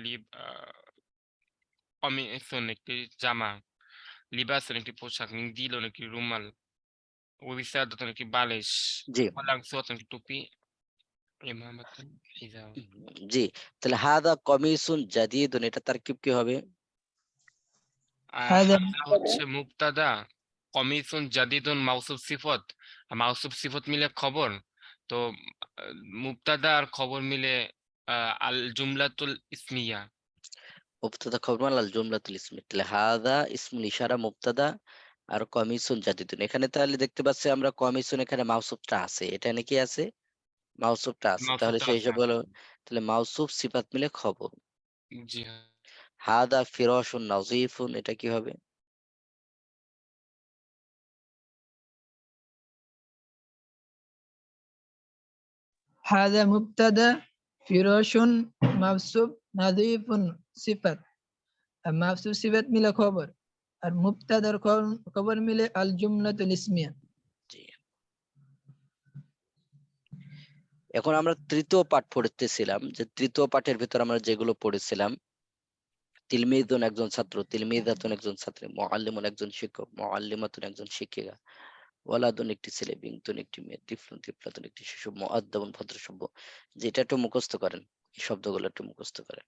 লিব কমিসুন একটি জামা, লিবাসুন একটি পোশাক, মিংদিলুন একটি রুমাল, উইসাদাতুন একটি বালিশ, জি, কলাংসুয়াতুন একটি টুপি, ইমামাতুন হিজাউন। জি, তাহলে হাদা কমিসুন জাদিদুন এটা তারকিব কি হবে? هذا হাদা হচ্ছে মুবতাদা, কমিসুন জাদিদুন মাউসুফ সিফত, আর মাউসুফ সিফত মিলে খবর। তো মুবতাদা আর খবর মিলে আল জুমলাতুল ইসমিয়া। মুবতাদা খবর আল জুমলাতুল ইসমি, তাহলে হাদা ইসমুল ইশারা মুবতাদা আর কমিসুন জাদিদুন। এখানে তাহলে দেখতে পাচ্ছি আমরা কমিসুন এখানে মাউসুফটা আছে, এটা নাকি আছে মাউসুফটা আছে, তাহলে মাউসুফটা সেই আছে। হিসাবে হলো তাহলে মাউসুফ সিফাত মিলে খবর। জি হ্যাঁ। হাদা ফিরাশুন নাযীফুন এটা কি হবে? هذا مبتدا فراش موصوف نظيف صفت موصوف صفت মিলে খবর আর মুবতাদার খবর মিলে আল জুমলাতুল ইসমিয়া। জি। এখন আমরা তৃতীয় পাঠ পড়তেছিলাম, যে তৃতীয় পাঠের ভিতর আমরা যেগুলো পড়েছিলাম, তিলমিদুন একজন ছাত্র, তিলমিদাতুন একজন ছাত্রী, মুআল্লিমুন একজন শিক্ষক, মুআল্লিমাতুন একজন শিক্ষিকা, ওয়ালাদুন একটি ছেলে, বিনতুন একটি মেয়ে, তিফলুন তিফলাতুন একটি শিশু, মুআদ্দাবুন ভদ্রসভ্য। যেটা একটু মুখস্থ করেন, এই শব্দগুলো একটু মুখস্থ করেন।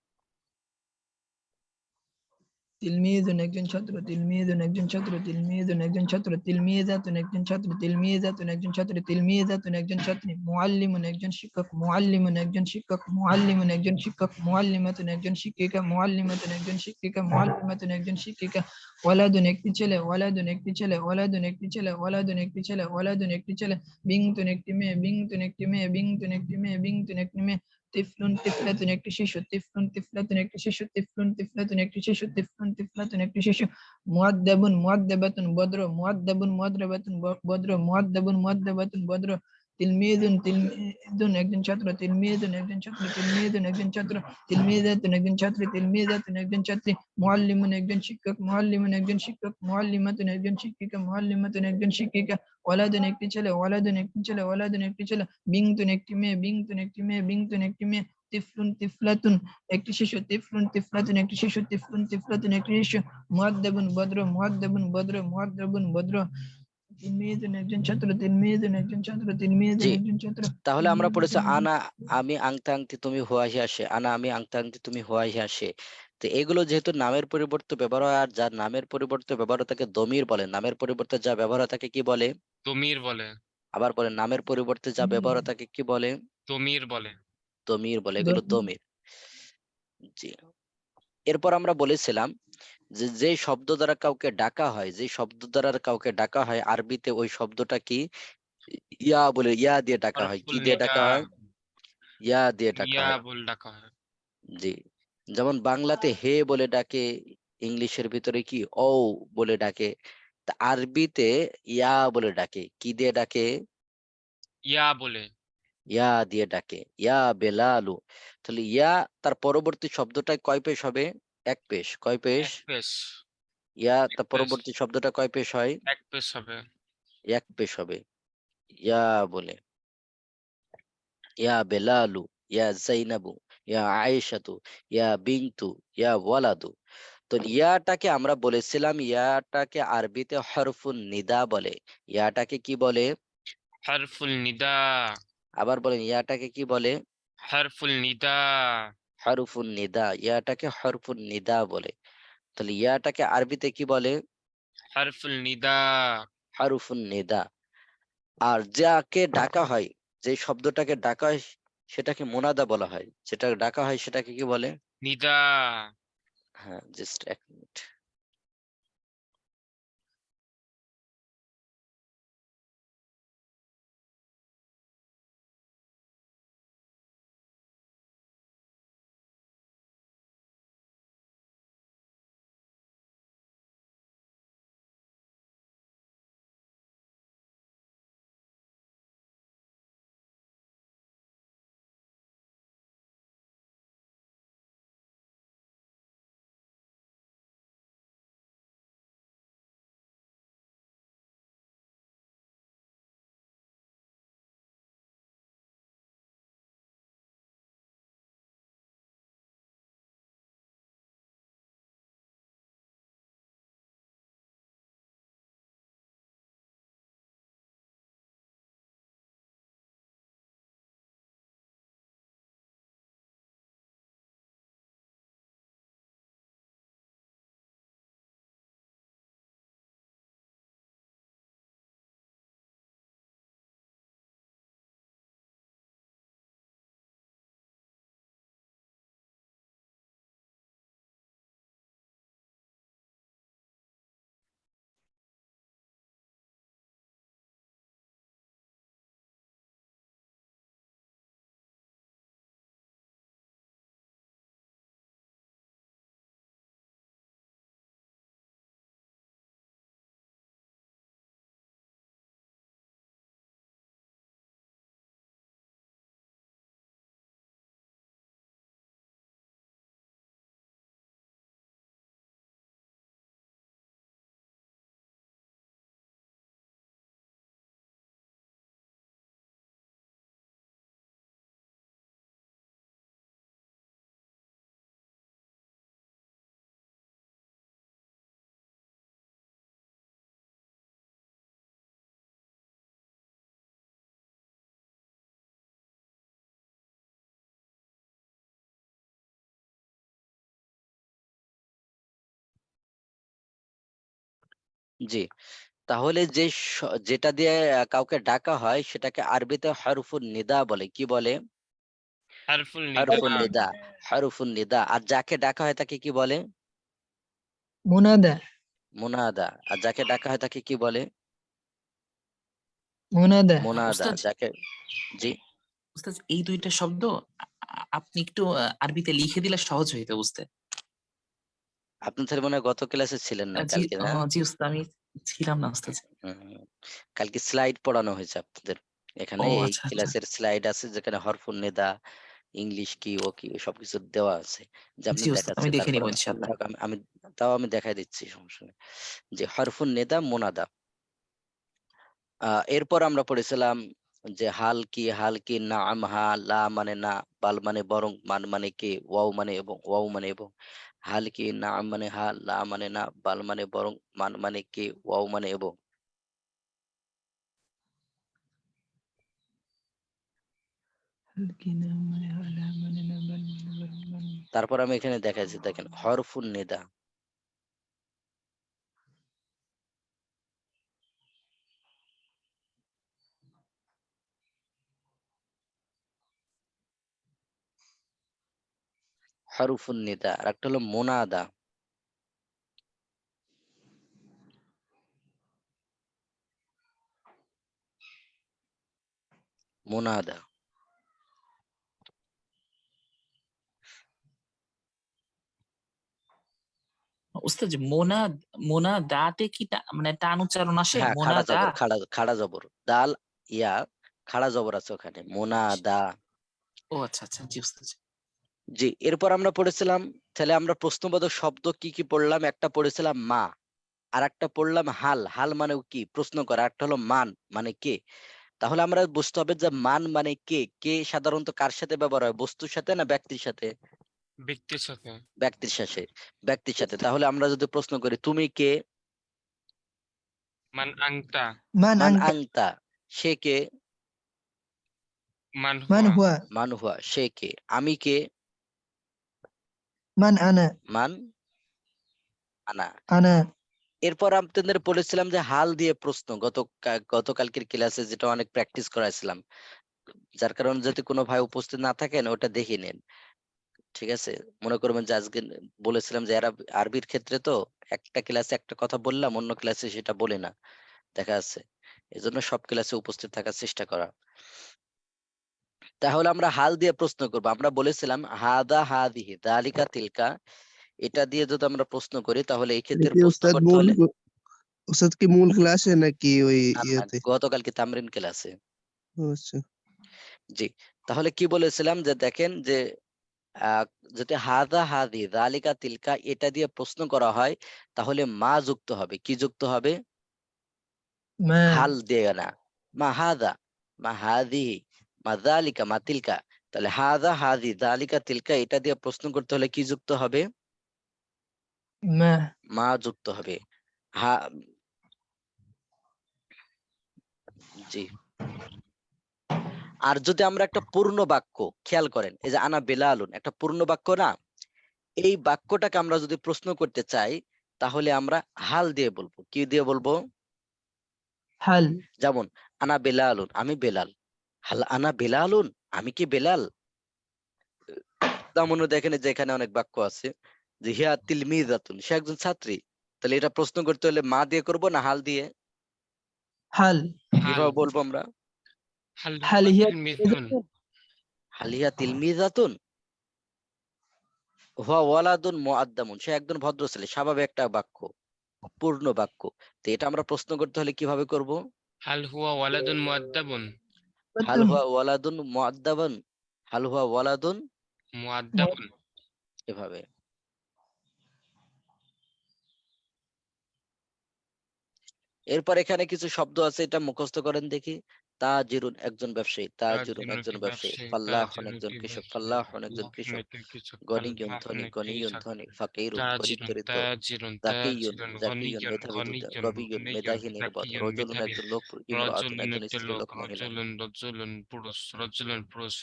তিলমিযুন একজন ছাত্র, তিলমিযুন একজন ছাত্র, তিলমিযুন একজন ছাত্র, তিলমিযাতুন একজন ছাত্র, তিলমিযাতুন একজন ছাত্র, তিলমিযাতুন একজন ছাত্রী, মুআল্লিমুন একজন শিক্ষক, মুআল্লিমুন একজন শিক্ষক, মুআল্লিমুন একজন শিক্ষক, মুআল্লিমাতুন একজন শিক্ষিকা, মুআল্লিমাতুন একজন শিক্ষিকা, মুআল্লিমাতুন একজন শিক্ষিকা, ওয়ালাদুন একটি ছেলে, ওয়ালাদুন একটি ছেলে, ওয়ালাদুন একটি ছেলে, ওয়ালাদুন একটি ছেলে, ওয়ালাদুন একটি ছেলে, বিনতুন একটি মেয়ে, বিনতুন একটি মেয়ে, বিনতুন একটি মেয়ে, বিনতুন একটি মেয়ে, তিফলুন তিফলাতুন একটি শিশু, তিফলুন তিফলাতুন একটি শিশু, তিফলুন তিফলাতুন একটি শিশু, তিফলুন তিফলাতুন একটি শিশু, মুআদ্দাবুন মুআদ্দাবাতুন বদ্র, মুআদ্দাবুন মুআদ্দাবাতুন বদ্র, মুআদ্দাবুন মুআদ্দাবাতুন বদ্র, তিলমিযুন তিলমিযুন একজন ছাত্র, তিলমিযুন একজন ছাত্র, তিলমিযুন একজন ছাত্র, তিলমিযাতুন একজন ছাত্রী, তিলমিযাতুন একজন ছাত্রী, মুআল্লিমুন একজন শিক্ষক, মুআল্লিমুন একজন শিক্ষক, মুআল্লিমাতুন একজন শিক্ষিকা, মুআল্লিমাতুন একজন শিক্ষিকা, ওয়ালাদুন একটি ছেলে, ওয়ালাদুন একটি ছেলে, ওয়ালাদুন একটি ছেলে, বিনতুন একটি মেয়ে, বিনতুন একটি মেয়ে, বিনতুন একটি মেয়ে, তিফলুন তিফলাতুন একটি শিশু, তিফলুন তিফলাতুন একটি শিশু, তিফলুন তিফলাতুন একটি শিশু, মুআদ্দাবুন বদ্র, মুআদ্দাবুন বদ্র, মুআদ্দাবুন বদ্র, তিলমিযুন একজন ছাত্র, তিলমিযুন একজন ছাত্র, তিলমিযুন জি, একজন ছাত্র, তাহলে আমরা পড়েছি তিলমিযুন আনা আমি আংতা আংতি তুমি হুয়াহি আসে, আনা আমি আংতা আংতি তুমি হুয়াহি আসে। তো এগুলো যেহেতু নামের পরিবর্তে ব্যবহার হয়, আর যার নামের পরিবর্তে ব্যবহার হয় তাকে দমির বলে, নামের পরিবর্তে যা ব্যবহার হয় তাকে কি বলে? তমির বলে। আবার বলেন, নামের পরিবর্তে যা ব্যবহার হয় তাকে কি বলে? তমির বলে। দমির বলে, এগুলো দমির। জি। এরপর আমরা বলেছিলাম যে যে শব্দ দ্বারা কাউকে ডাকা হয়, যে শব্দ দ্বারা কাউকে ডাকা হয় আরবিতে ওই শব্দটা কি? ইয়া বলে, ইয়া দিয়ে ডাকা হয়। কি হরফুল দিয়ে নিদা, ডাকা হয়? ইয়া দিয়ে ডাকা ইয়া হয়। বল ডাকা হয়। জি, যেমন বাংলাতে হে বলে ডাকে, ইংলিশের ভিতরে কি ও বলে ডাকে, তা আরবিতে ইয়া বলে ডাকে। কি দিয়ে ডাকে? ইয়া বলে। ইয়া দিয়ে ডাকে, ইয়া বেলালু। তাহলে ইয়া তার পরবর্তী শব্দটায় কয় পেশ হবে? এক পেশ। কয় পেশ? এক পেশ। ইয়া এক তার পেশ। পরবর্তী শব্দটা কয় পেশ হয়? এক পেশ হবে। এক পেশ হবে। ইয়া বলে, ইয়া বেলালু, ইয়া জাইনাবু, ইয়া আয়েশাতু, ইয়া বিনতু, ইয়া ওয়ালাদু। তো ইয়াটাকে আমরা বলেছিলাম, ইয়াটাকে আরবিতে হরফুন নিদা বলে। ইয়াটাকে কি বলে? হরফুল নিদা। আবার বলেন, ইয়াটাকে কি বলে? হরফুল নিদা। হরফুন নিদা, ইয়াটাকে হরফুন নিদা বলে। তাহলে ইয়াটাকে আরবিতে কি বলে? হরফুল নিদা। হরফুন নিদা। আর যাকে ডাকা হয়, যে শব্দটাকে ডাকা হয় সেটাকে মুনাদা বলা হয়, যেটা ডাকা হয় সেটাকে কি বলে? নিদা। হ্যাঁ, জাস্ট এক মিনিট। জি, তাহলে যেটা দিয়ে কাউকে ডাকা হয় সেটাকে আরবিতে হরফুন নিদা বলে। কি বলে? হারফুল হরফুন নিদা। নিদা, হরফুন নিদা। আর যাকে ডাকা হয় তাকে কি বলে? মুনাদা, মুনাদা। আর যাকে ডাকা হয় তাকে কি বলে? মুনাদা। মুনাদা। উস্তাদ যাকে জি, উস্তাদ এই দুইটা শব্দ আপনি একটু আরবিতে লিখে দিলে সহজ হইতো বুঝতে। আপনি তাহলে মনে হয় গত ক্লাসে ছিলেন না জি কালকে, না? জি উস্তাদ, আমি ছিলাম না উস্তাদ। হুম, কালকে স্লাইড পড়ানো হয়েছে আপনাদের। ও এখানে এই আচ্ছা আচ্ছা ক্লাসের স্লাইড আছে যেখানে হরফুন নিদা, ইংলিশ কি ও কি সবকিছু দেওয়া আছে। যে আপনি জি উস্তাদ, আমি দেখাচ্ছেন। দেখে নিব তারপরে ইনশাআল্লাহ। থাক, আমি তাও আমি দেখাই দিচ্ছি, সমস্যা নেই। যে হরফুন নিদা, মুনাদা। এরপর আমরা পড়েছিলাম যে হাল কি, হাল কি, নাম হা, লা মানে না, বাল মানে বরং, মান মানে কে, ওয়াও মানে এবং, ওয়াও মানে এবং। হাল কি, নাম মানে হা, লা মানে না, বাল মানে বরং, মান মানে কে, ওয়াও মানে এবং। হালকিনা মানে হালা মানে না, বাল মানে বরং, মানে তারপর আমি এখানে দেখাইছি, দেখেন হরফুন নিদা। হরফুন নিদা। আর একটা হলো মুনাদা। মুনাদা। উস্তাদ যে মোনা মোনা দাতে কি মানে টান উচ্চারণ আসে? হ্যাঁ, মোনা খাড়া দা। জবর, খাড়া জবর। দাল ইয়া, খাড়া জবর আছে ওখানে। মুনাদা। ও আচ্ছা আচ্ছা, জি উস্তাদ। জি, এরপর আমরা পড়েছিলাম, তাহলে আমরা প্রশ্নবোধক শব্দ কি কি পড়লাম? একটা পড়েছিলাম মা, আর একটা পড়লাম হাল। হাল মানে কি? প্রশ্ন করা। একটা হলো মান, মানে কে। তাহলে আমরা বুঝতে হবে যে মান মানে কে। কে সাধারণত কার সাথে ব্যবহার হয়? বস্তুর সাথে না ব্যক্তির সাথে? ব্যক্তির সাথে। ব্যক্তির সাথে। ব্যক্তির সাথে। তাহলে আমরা যদি প্রশ্ন করি তুমি কে? মান আংতা। মান মান আনতা, আংতা। সে কে? মান মান হুয়া। হুয়া, মান হুয়া। সে কে? আমি কে? মান আনা, মান আনা। আনা। এরপর আপনাদের বলেছিলাম যে হাল দিয়ে প্রশ্ন, গতকালকের ক্লাসে, যেটা অনেক প্র্যাকটিস করাইছিলাম। যার কারণে যদি কোনো ভাই উপস্থিত না থাকেন ওটা দেখে নিন। ঠিক আছে? মনে করবেন যে আজকে বলেছিলাম যে আরবির ক্ষেত্রে তো একটা ক্লাসে একটা কথা বললাম, অন্য ক্লাসে সেটা বলি না, দেখা যাচ্ছে। এজন্য সব ক্লাসে উপস্থিত থাকার চেষ্টা করা। তাহলে আমরা হাল দিয়ে প্রশ্ন করব। আমরা বলেছিলাম হাদা, হাদিহি, দালিকা, তিলকা। এটা দিয়ে যদি আমরা প্রশ্ন করি তাহলে এই এটা ক্ষেত্রে কি প্রশ্ন উস্তাদ করতে মূল হলে, উস্তাদ কি মূল ক্লাসে নাকি ওই না, না, ইয়েতে? গতকালকে তামরিন ক্লাসে। ও আচ্ছা। জি, তাহলে কি বলেছিলাম যে দেখেন যে আহ, যদি হাদা, হাদি, দালিকা, তিলকা এটা দিয়ে প্রশ্ন করা হয় তাহলে মা যুক্ত হবে। কি যুক্ত হবে? মা, হাল দিয়ে না। মা হাদা, মা হাদিহি, মা দালিকা, মা তিলকা। তাহলে হাদা, হাদি, দালিকা, তিলকা এটা দিয়ে প্রশ্ন করতে হলে কি যুক্ত হবে? মা, মা যুক্ত হবে। হা জি। আর যদি আমরা একটা পূর্ণ বাক্য, খেয়াল করেন, এই যে আনা বেলালুন একটা পূর্ণ বাক্য না? এই বাক্যটাকে আমরা যদি প্রশ্ন করতে চাই তাহলে আমরা হাল দিয়ে বলবো। কি দিয়ে বলবো? হাল, যেমন আনা বেলালুন, আমি বেলাল। হাল আনা বেলালুন, আমি কি বেলাল? তেমন দেখেন যে এখানে অনেক বাক্য আছে যে হিয়া তিলমিজাতুন, সে একজন ছাত্রী। তাহলে এটা প্রশ্ন করতে হলে মা দিয়ে করব না হাল দিয়ে? হাল, হাল। কিভাবে বলবো আমরা? হাল হাল হুয়া হিয়া তিলমিজুন। হালিয়া তিলমিজাতুন হুয়া ওয়ালাদুন মুআদ্দামুন, সে একজন ভদ্র ছেলে। স্বাভাবিক একটা বাক্য, পূর্ণ বাক্য। তো এটা আমরা প্রশ্ন করতে হলে কিভাবে করব? হাল হুয়া ওয়ালাদুন মুআদ্দাবুন। হাল বাতুন, হুয়া ওয়ালাদুন মুআদ্দাবান, হাল হুয়া ওয়ালাদুন, মুআদ্দাবুন। এভাবে। এরপর এখানে কিছু শব্দ আছে, এটা মুখস্থ করেন দেখি। তাজিরুন একজন ব্যবসায়ী, তাজিরুন তাজিরুন একজন একটি ব্যবসায়ী, ব্যবসায়ী, ফাল্লাহুন তাজিরুন একজন একটি কৃষক, ব্যবসায়ী, ফাল্লাহুন একজন ফাল্লাহুন কৃষক, একটি কৃষক, গনিয়ুন ফাল্লাহুন ধনী, একটি গনিয়ুন কৃষক, ধনী, ফাকিরুন গরিব তাজিরুন, দরিদ্র, তাজিরুন, জাকিয়ুন তাজিরুন, জাকিয়ুন গনিয়ুন, মেধাবী, গনিয়ুন, গবিয়ুন গনিয়ুন, মেধাহী নির্বোধ, জাকিয়ুন, রজুলুন মেধাবী, একজন লোক, ইমরাতুন রজুলুন একজন একটি স্ত্রী লোক, লোক মহিলা। রজুলুন পুরুষ, রজুলুন পুরুষ,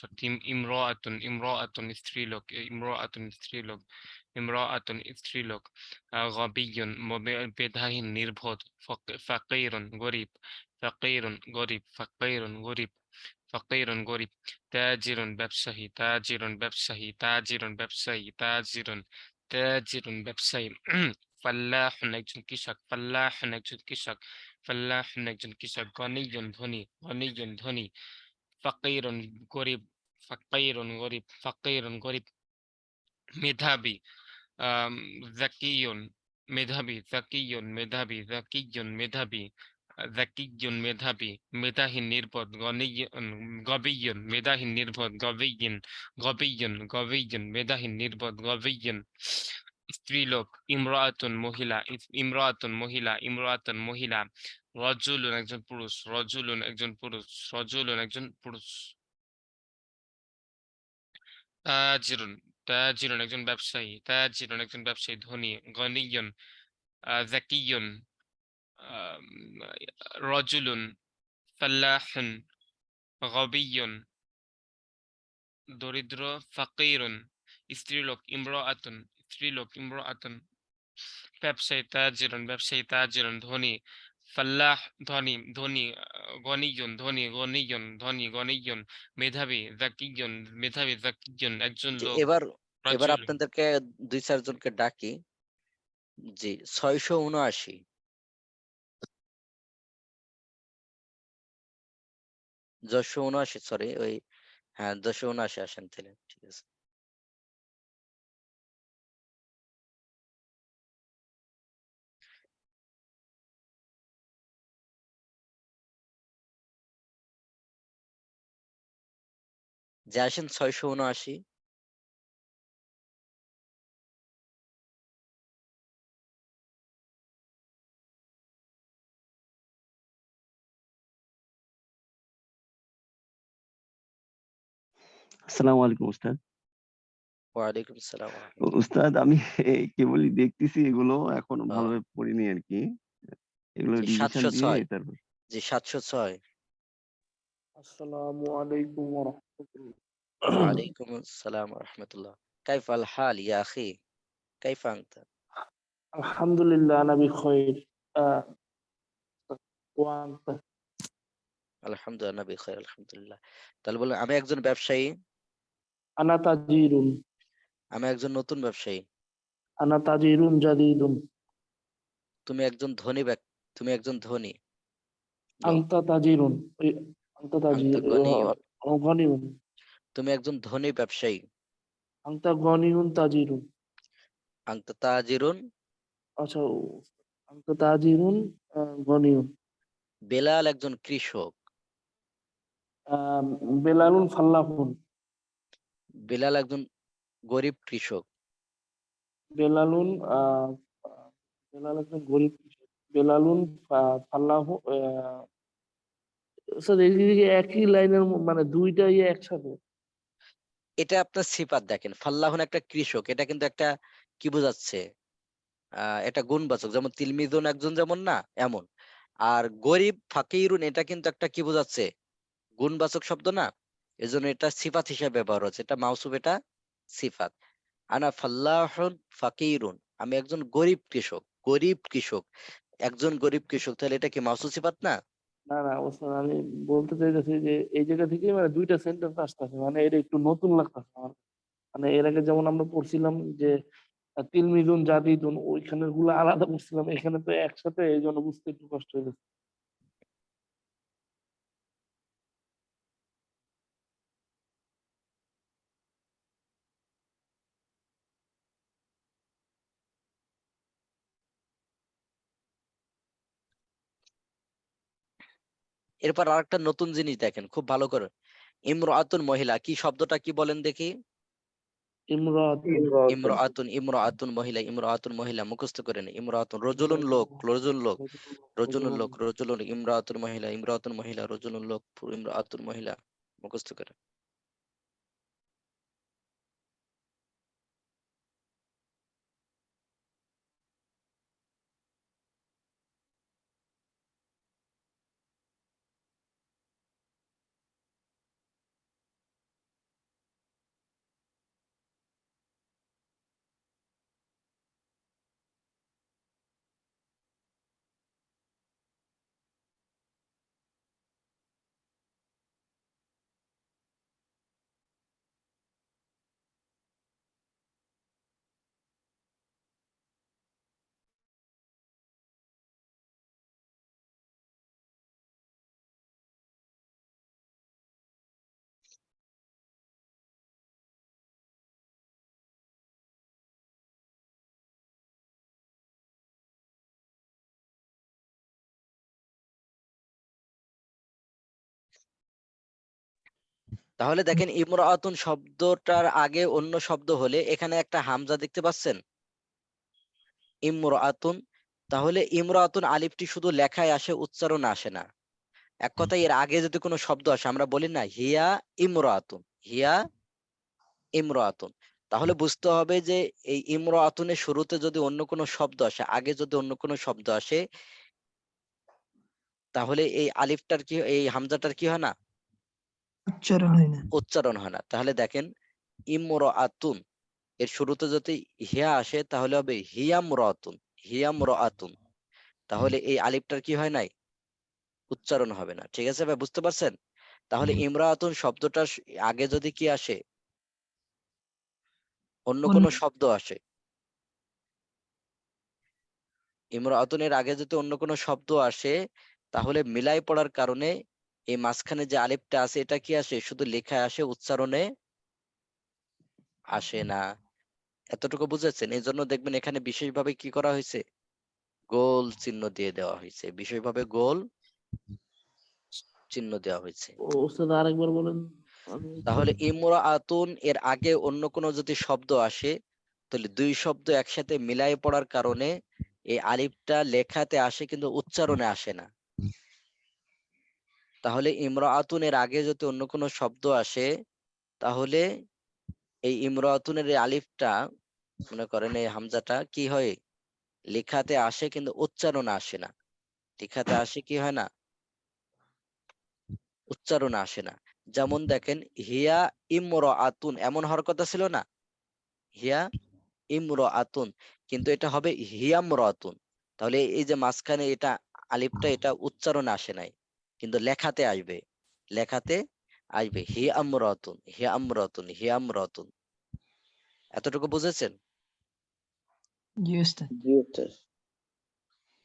ইমরাআতুন, ইমরাআতুন স্ত্রীলোক, ইমরাআতুন স্ত্রীলোক, ইমরাআতুন স্ত্রীলোক, গবিয়ুন মেধাহীন নির্বোধ, ফাকিরুন গরিব, ফাকিরুন গরিব, ফাকিরুন গরিব, ফাকিরুন গরিব, তাজিরুন ব্যবসায়ী, তাজিরুন ব্যবসায়ী, তাজিরুন ব্যবসায়ী, তাজিরুন ব্যবসায়ী, ফাল্লাহুন একজন কৃষক, ফাল্লাহুন একজন কৃষক, ফাল্লাহুন একজন কৃষক, গনিয়ুন ধনী, গনিয়ুন ধনী, ফাকিরুন গরিব, ফাকিরুন গরিব, ফাকিরুন গরিব, মেধাবী, জাকিয়ুন মেধাবী, জাকিয়ুন মেধাবী, জাকিয়ুন মেধাবী, জাকিয়ুন মেধাবী, মেধাহীন নির্বোধ, গবিয়ুন মেধাহীন নির্বোধ, গবিয়ুন মেধাহীন নির্বোধ, গবিয়ুন স্ত্রীলোক, ইমরাতুন মহিলা, ইমরাতুন মহিলা, ইমরাতুন মহিলা, রজুলুন একজন পুরুষ, রজুলুন একজন পুরুষ, রজুলুন একজন পুরুষ, তাজিরুন, তাজিরুন একজন ব্যবসায়ী, তাজিরুন একজন ব্যবসায়ী, ধনী, গনিয়ুন, জাকিয়ুন, আম, রজুলুন, ফাল্লাহুন, গবিয়ুন দরিদ্র, ফাকিরুন স্ত্রীলোক, ইমরাআতুন স্ত্রীলোক, ইমরাআতুন ব্যবসায়ী, তাজিরুন ব্যবসায়ী, তাজিরুন ধনী, ফাল্লাহ ধনী, ধনী, গনিয়ুন ধনী, গনিয়ুন ধনী, গনিয়ুন মেধাবী, জাকিয়ুন মেধাবী, জাকিয়ুন একজন যে লোক, এবার এবার রজুলুন আপনাদেরকে 2-4 জনকে ডাকি। জি 679, 679 সরি ওই হ্যাঁ 679 আসেন তাহলে ঠিক আছে। যে আসেন 679। আসসালামু আলাইকুম উস্তাদ। ওয়ালাইকুম আসসালাম ওয়া রাহমাতুল্লাহ। উস্তাদ আমি কেবলই দেখতেছি এগুলো এখনো ও, ভালোভাবে পড়িনি আরকি। এগুলো জি রিভিশন দিয়ে 706, তারপর জি 706। আসসালামু আলাইকুম ওয়া রাহমাতুল্লাহ। ওয়ালাইকুম আসসালাম ওয়া রাহমাতুল্লাহ। كيف الحال يا أخي؟ كيف أنت؟ আলহামদুলিল্লাহ আনা বিখাইর। ওয়া আনতা? আলহামদুলিল্লাহ বিখাইর আলহামদুলিল্লাহ। তাহলে বলুন আমি একজন ব্যবসায়ী, আনা তাজিরুন। আমি একজন নতুন ব্যবসায়ী। আনা তাজিরুন জাদিদুন। তুমি একজন ধনী তুমি একজন ধনী লোক। আনতা তাজিরুন। আনতা আনতা তাজির গনিয়ুন, গনিউন। তুমি একজন ধনী ব্যবসায়ী। আনতা গনিউন তাজিরুন। আনতা তাজিরুন, আচ্ছা আনতা তাজিরুন গনিউন। বেলাল একজন কৃষক। বেলালুন ফাল্লাহুন। বেলাল একজন গরিব কৃষক। বেলালুন বেলাল একজন গরিব কৃষক। বেলালুন ফাল্লাহু স্যার এইদিকে একই লাইনের মানে দুইটা ইয়ে একসাথে। এটা আপনার সিফাত দেখেন, ফাল্লাহুন একটা কৃষক, এটা কিন্তু একটা কি বোঝাচ্ছে, এটা গুণবাচক, যেমন তিলমিজুন একজন যেমন না এমন। আর গরিব ফাকিরুন এটা কিন্তু একটা কি বোঝাচ্ছে, গুণবাচক শব্দ না, এজন্য এটা সিফাত হিসেবে ব্যবহার হচ্ছে, এটা মাউসুফ, এটা সিফাত। আনা ফাল্লাহুন ফাকিরুন, আমি একজন গরিব কৃষক, গরিব কৃষক, একজন গরিব কৃষক, তাহলে এটা কি মাউসুফ সিফাত না? না না ওস্তাদ আমি বলতে চাইতেছি যে এই জায়গা থেকে মানে দুইটা সেন্টেন্স আসতেছে, মানে এটা একটু নতুন লাগতেছে আমার। মানে এর আগে যেমন আমরা পড়ছিলাম যে তিলমিজুন জাদিদুন, ওইখানের গুলো আলাদা পড়ছিলাম, এখানে তো একসাথে, এই জন্য বুঝতে একটু কষ্ট হয়ে গেছে। এরপর আরেকটা নতুন জিনিস দেখেন খুব ভালো করে, ইমরাতুন মহিলা, কি শব্দটা কি বলেন দেখি? ইমরাতুন ইমরাআতুন ইমরাআতুন মহিলা, ইমরাআতুন মহিলা মুখস্থ করে নে। ইমরাআতুন রজুলুন লোক, রজুল লোক, রজুলুন লোক, রজুলুন ইমরাআতুন মহিলা, ইমরাআতুন মহিলা, রজুলুন লোক, ইমরাআতুন মহিলা মুখস্থ করে। তাহলে দেখেন ইমরাআতুন শব্দটার আগে অন্য শব্দ হলে এখানে একটা হামজা দেখতে পাচ্ছেন, ইমরাআতুন। তাহলে ইমরাআতুন আলিফটি শুধু লেখায় আসে, উচ্চারণে আসে না। এক কথায় এর আগে যদি কোনো শব্দ আসে, আমরা বলি না হিয়া ইমরাআতুন, হিয়া ইমরাআতুন, তাহলে বুঝতে হবে যে এই ইমরাআতুনের শুরুতে যদি অন্য কোনো শব্দ আসে, আগে যদি অন্য কোনো শব্দ আসে, তাহলে এই আলিফটার কি, এই হামজাটার কি হয় না, উচ্চারণ হয় না। উচ্চারণ হয় না। তাহলে দেখেন ইমরাআতুন এর শুরুতে যদি হিয়া আসে তাহলে হবে হিয়ামরাতুন, হিয়ামরাতুন। তাহলে এই আলিফটার কি হয় নাই, উচ্চারণ হবে না। ঠিক আছে ভাই, বুঝতে পারছেন? তাহলে ইমরাআতুন শব্দটা আগে যদি কি আসে, অন্য কোনো শব্দ আসে, ইমরাআতুনের আগে যদি অন্য কোনো শব্দ আসে, তাহলে মিলাই পড়ার কারণে এই মাঝখানে যে আলিফটা আছে এটা কি আসে, শুধু লেখায় আসে, উচ্চারণে আসে না। এতটুকু বুঝেছেন? এই জন্য দেখবেন এখানে বিশেষভাবে কি করা হয়েছে, গোল চিহ্ন দিয়ে দেওয়া হয়েছে, বিশেষভাবে গোল চিহ্ন দেওয়া হয়েছে। ওস্তাদ আরেকবার বলেন। আমি তাহলে ইমরাআতুন এর আগে অন্য কোনো যদি শব্দ আসে, তাহলে দুই শব্দ একসাথে মিলাই পড়ার কারণে এই আলিফটা লেখাতে আসে কিন্তু উচ্চারণে আসে না। তাহলে ইমরাআতুন এর আগে যদি অন্য কোনো শব্দ আসে, তাহলে এই ইমরাআতুনের এই আলিফটা, মনে করেন এই হামজাটা কি হয়, লেখাতে আসে কিন্তু উচ্চারণে আসে না। লেখাতে আসে কি হয় না, উচ্চারণে আসে না। যেমন দেখেন হিয়া ইমরাআতুন এমন হওয়ার কথা ছিল না, হিয়া ইমরাআতুন, কিন্তু এটা হবে হিয়ামরাতুন। তাহলে এই যে মাঝখানে এটা আলিফটা, এটা উচ্চারণে আসে নাই কিন্তু লেখাতে আসবে, লেখাতে আসবে হিয়ামরাতুন, হিয়ামরাতুন, হিয়ামরাতুন। এতটুকু বুঝেছেন? জি উস্তাদ।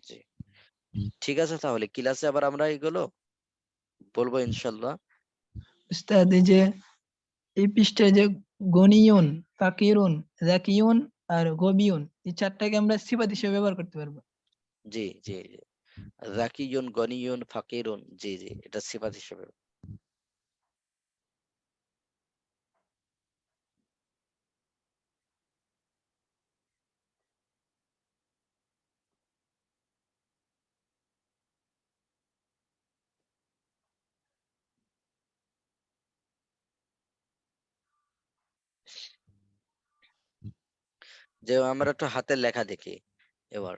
জি, ঠিক আছে। তাহলে ক্লাসে আবার আমরা এগুলো বলবো ইনশাল্লাহ। উস্তাদ এই যে এই পৃষ্ঠায় যে গনিয়ুন, ফাকিরুন, যাকিয়ুন আর গবিয়ুন, এই চারটাকে আমরা সিফাত হিসেবে ব্যবহার করতে পারবো। জি জি জি, জাকিয়ুন, গনিয়ুন, ফাকিরুন, জি জি, এটা সিফাত হিসেবে। যে আমরা একটু হাতের লেখা দেখি এবার।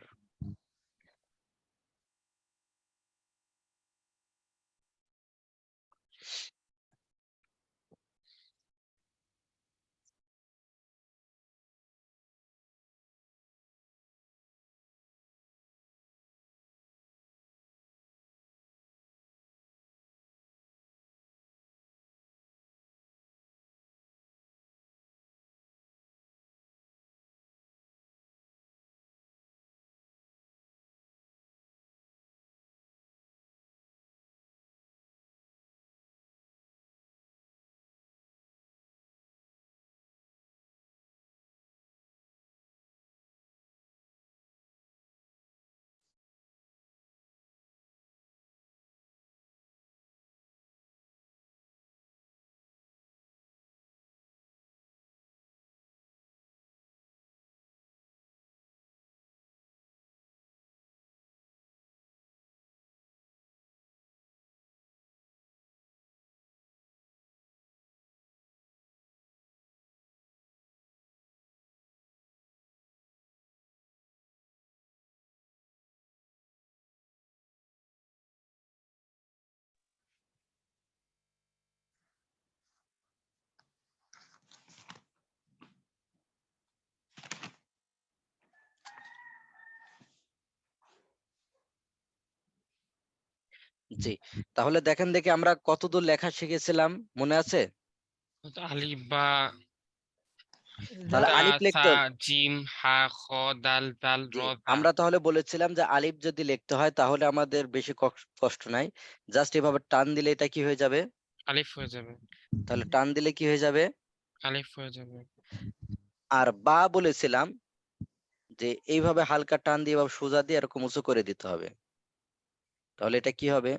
জি, তাহলে দেখেন দেখি আমরা কতদূর লেখা শিখেছিলাম, মনে আছে? আলিফ বা তাহলে ذا আলিফ তা লিখতে সা জিম হা খ দাল দাল র জি, তা। আমরা তাহলে বলেছিলাম যে আলিফ যদি লিখতে হয় তাহলে আমাদের বেশি কষ্ট নাই, জাস্ট এভাবে টান দিলে এটা কি হয়ে যাবে? আলিফ হয়ে যাবে, তাহলে টান দিলে কি হয়ে যাবে? আলিফ হয়ে যাবে। আর বা বলেছিলাম যে এইভাবে হালকা টান দিয়ে এভাবে সোজা দিয়ে এরকম উঁচু করে দিতে হবে, তাহলে এটা কি হবে?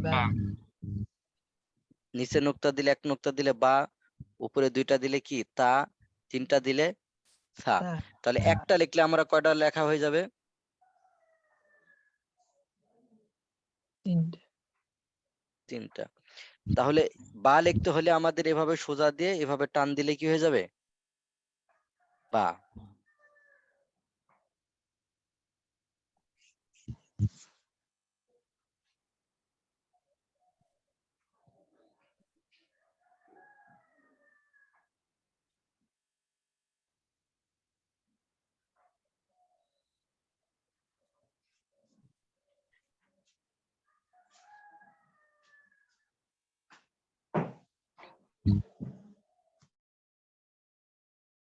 با বা। নিচে নোক্তা দিলে এক নোক্তা দিলে বা, উপরে দুইটা দিলে কি তা, তিনটা দিলে সা। ثا তাহলে একটা লিখলে আমরা কয়টা লেখা হয়ে যাবে? তিনটে তিনটা। তাহলে বা লিখতে হলে আমাদের এভাবে সোজা দিয়ে এভাবে টান দিলে কি হয়ে যাবে? বা।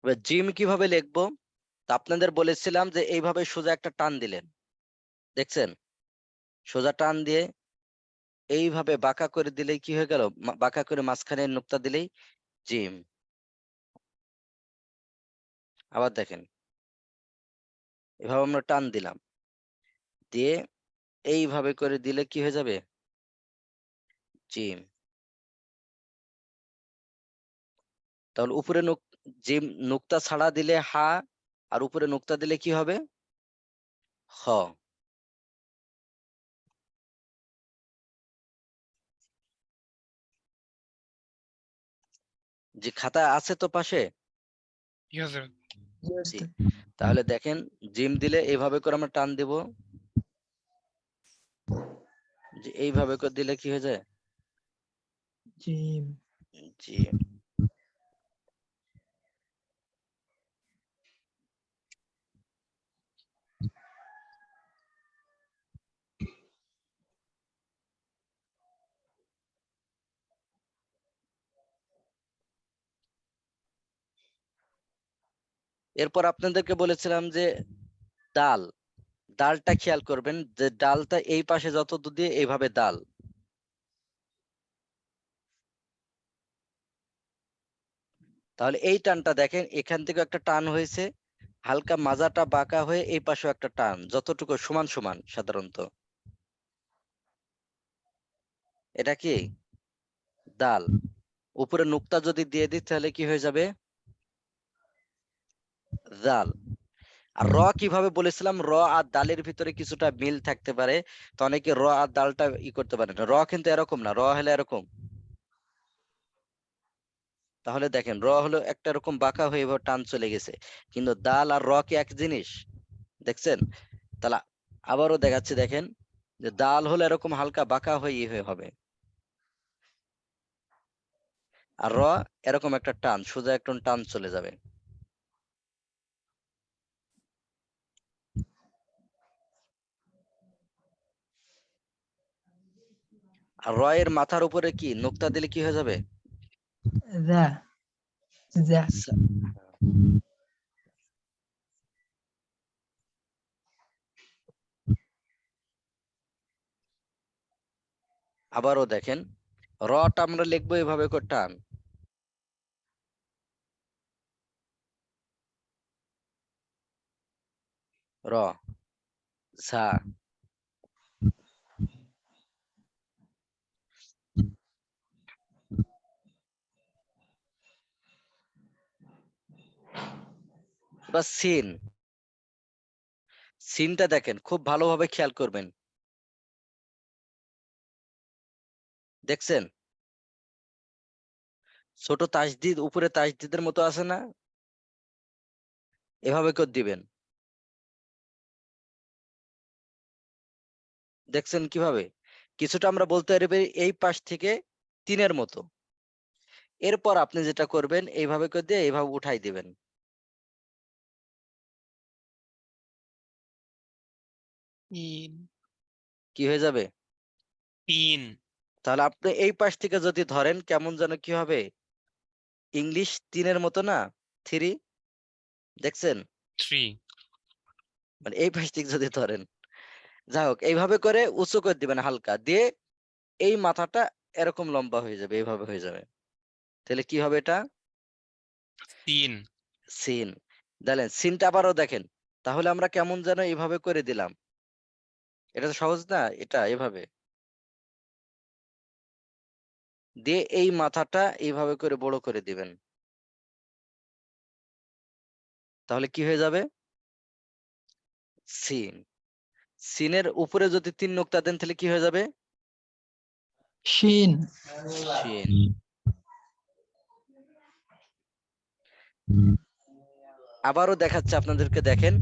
এবার জিম কিভাবে লিখবো? তা আপনাদের বলেছিলাম যে এইভাবে সোজা একটা টান দিলেন, দেখছেন? সোজা টান দিয়ে এইভাবে বাঁকা করে দিলেই কি হয়ে গেল? বাঁকা করে মাঝখানে নোক্তা দিলেই জিম। আবার দেখেন, এভাবে আমরা টান দিলাম, দিয়ে এইভাবে করে দিলে কি হয়ে যাবে? জিম। তাহলে উপরে জিম নোক্তা ছাড়া দিলে হা, আর উপরে নোক্তা দিলে কি হবে? হ। যে খাতা আছে তো পাশে? কি হয়েছে? জি জি, ওস্তাদ তাহলে দেখেন জিম দিলে এইভাবে করে আমরা টান দেব, যে এইভাবে করে দিলে কি হয়ে যায়? জিম জি। এরপর আপনাদেরকে বলেছিলাম যে ডাল, ডালটা খেয়াল করবেন যে ডালটা এই পাশে যত দূর দিয়ে এইভাবে ডাল, তাহলে এই টানটা দেখেন এখান থেকে একটা টান হয়েছে, হালকা মাজাটা বাঁকা হয়ে এই পাশেও একটা টান, যতটুকু সমান সমান সাধারণত এটা কি ডাল। উপরে নুক্তা যদি দিয়ে দিই তাহলে কি হয়ে যাবে? জাল। আর র কিভাবে বলেছিলাম, র আর দালের ভিতরে কিছুটা মিল থাকতে পারে, তো অনেকে র আর দালটা করতে পারে না। র কিন্তু এরকম না, র হলে এরকম। তাহলে দেখেন র হলো একটা এরকম বাঁকা হয়ে এভাবে টান চলে গেছে, কিন্তু দাল আর র কি এক জিনিস? দেখছেন? তাহলে আবারও দেখাচ্ছি, দেখেন যে দাল হলো এরকম হালকা বাঁকা হয়ে হয়ে হবে, আর র এরকম একটা টান, সোজা একটা টান চলে যাবে। আর র এর মাথার উপরে কি নোক্তা দিলে কি হয়ে যাবে? ذا ذا সা- আবারও দেখেন রটা আমরা লিখবো এভাবে করে টান, র ঝা। এবার সিন, সিনটা দেখেন খুব ভালোভাবে খেয়াল করবেন, দেখছেন? ছোট তাসদিদ উপরে তাসদিদের মতো আছে না? এভাবে করে দিবেন, দেখছেন কিভাবে? কিছুটা আমরা বলতে পারি এই পাশ থেকে তিনের মতো। এরপর আপনি যেটা করবেন এইভাবে করে দিয়ে এইভাবে উঠাই দিবেন, ইন কি হয়ে যাবে? 3 তাহলে আপনি এই পাশ থেকে যদি ধরেন কেমন যেন কি হবে? ইংলিশ 3 মতো না? 3 দেখছেন? 3 মানে এই পাশ থেকে যদি ধরেন, যাই হোক এইভাবে করে উঁচু করে দিবেন হালকা দিয়ে এই মাথাটা এরকম লম্বা হয়ে যাবে, এইভাবে হয়ে যাবে। তাহলে কি হবে এটা? 3 সিন। দেখলেন সিনটা আবারও দেখেন। তাহলে আমরা কেমন যেন এইভাবে করে দিলাম। এটা তো সহজ না? এটা এভাবে। দিয়ে এই মাথাটা এইভাবে করে বড় করে দিবেন। তাহলে কি হয়ে যাবে? সিন। সিনের উপরে যদি 3 নোক্তা দেন তাহলে কি হয়ে যাবে? শিন। শিন। আবারও দেখাচ্ছে আপনাদেরকে, দেখেন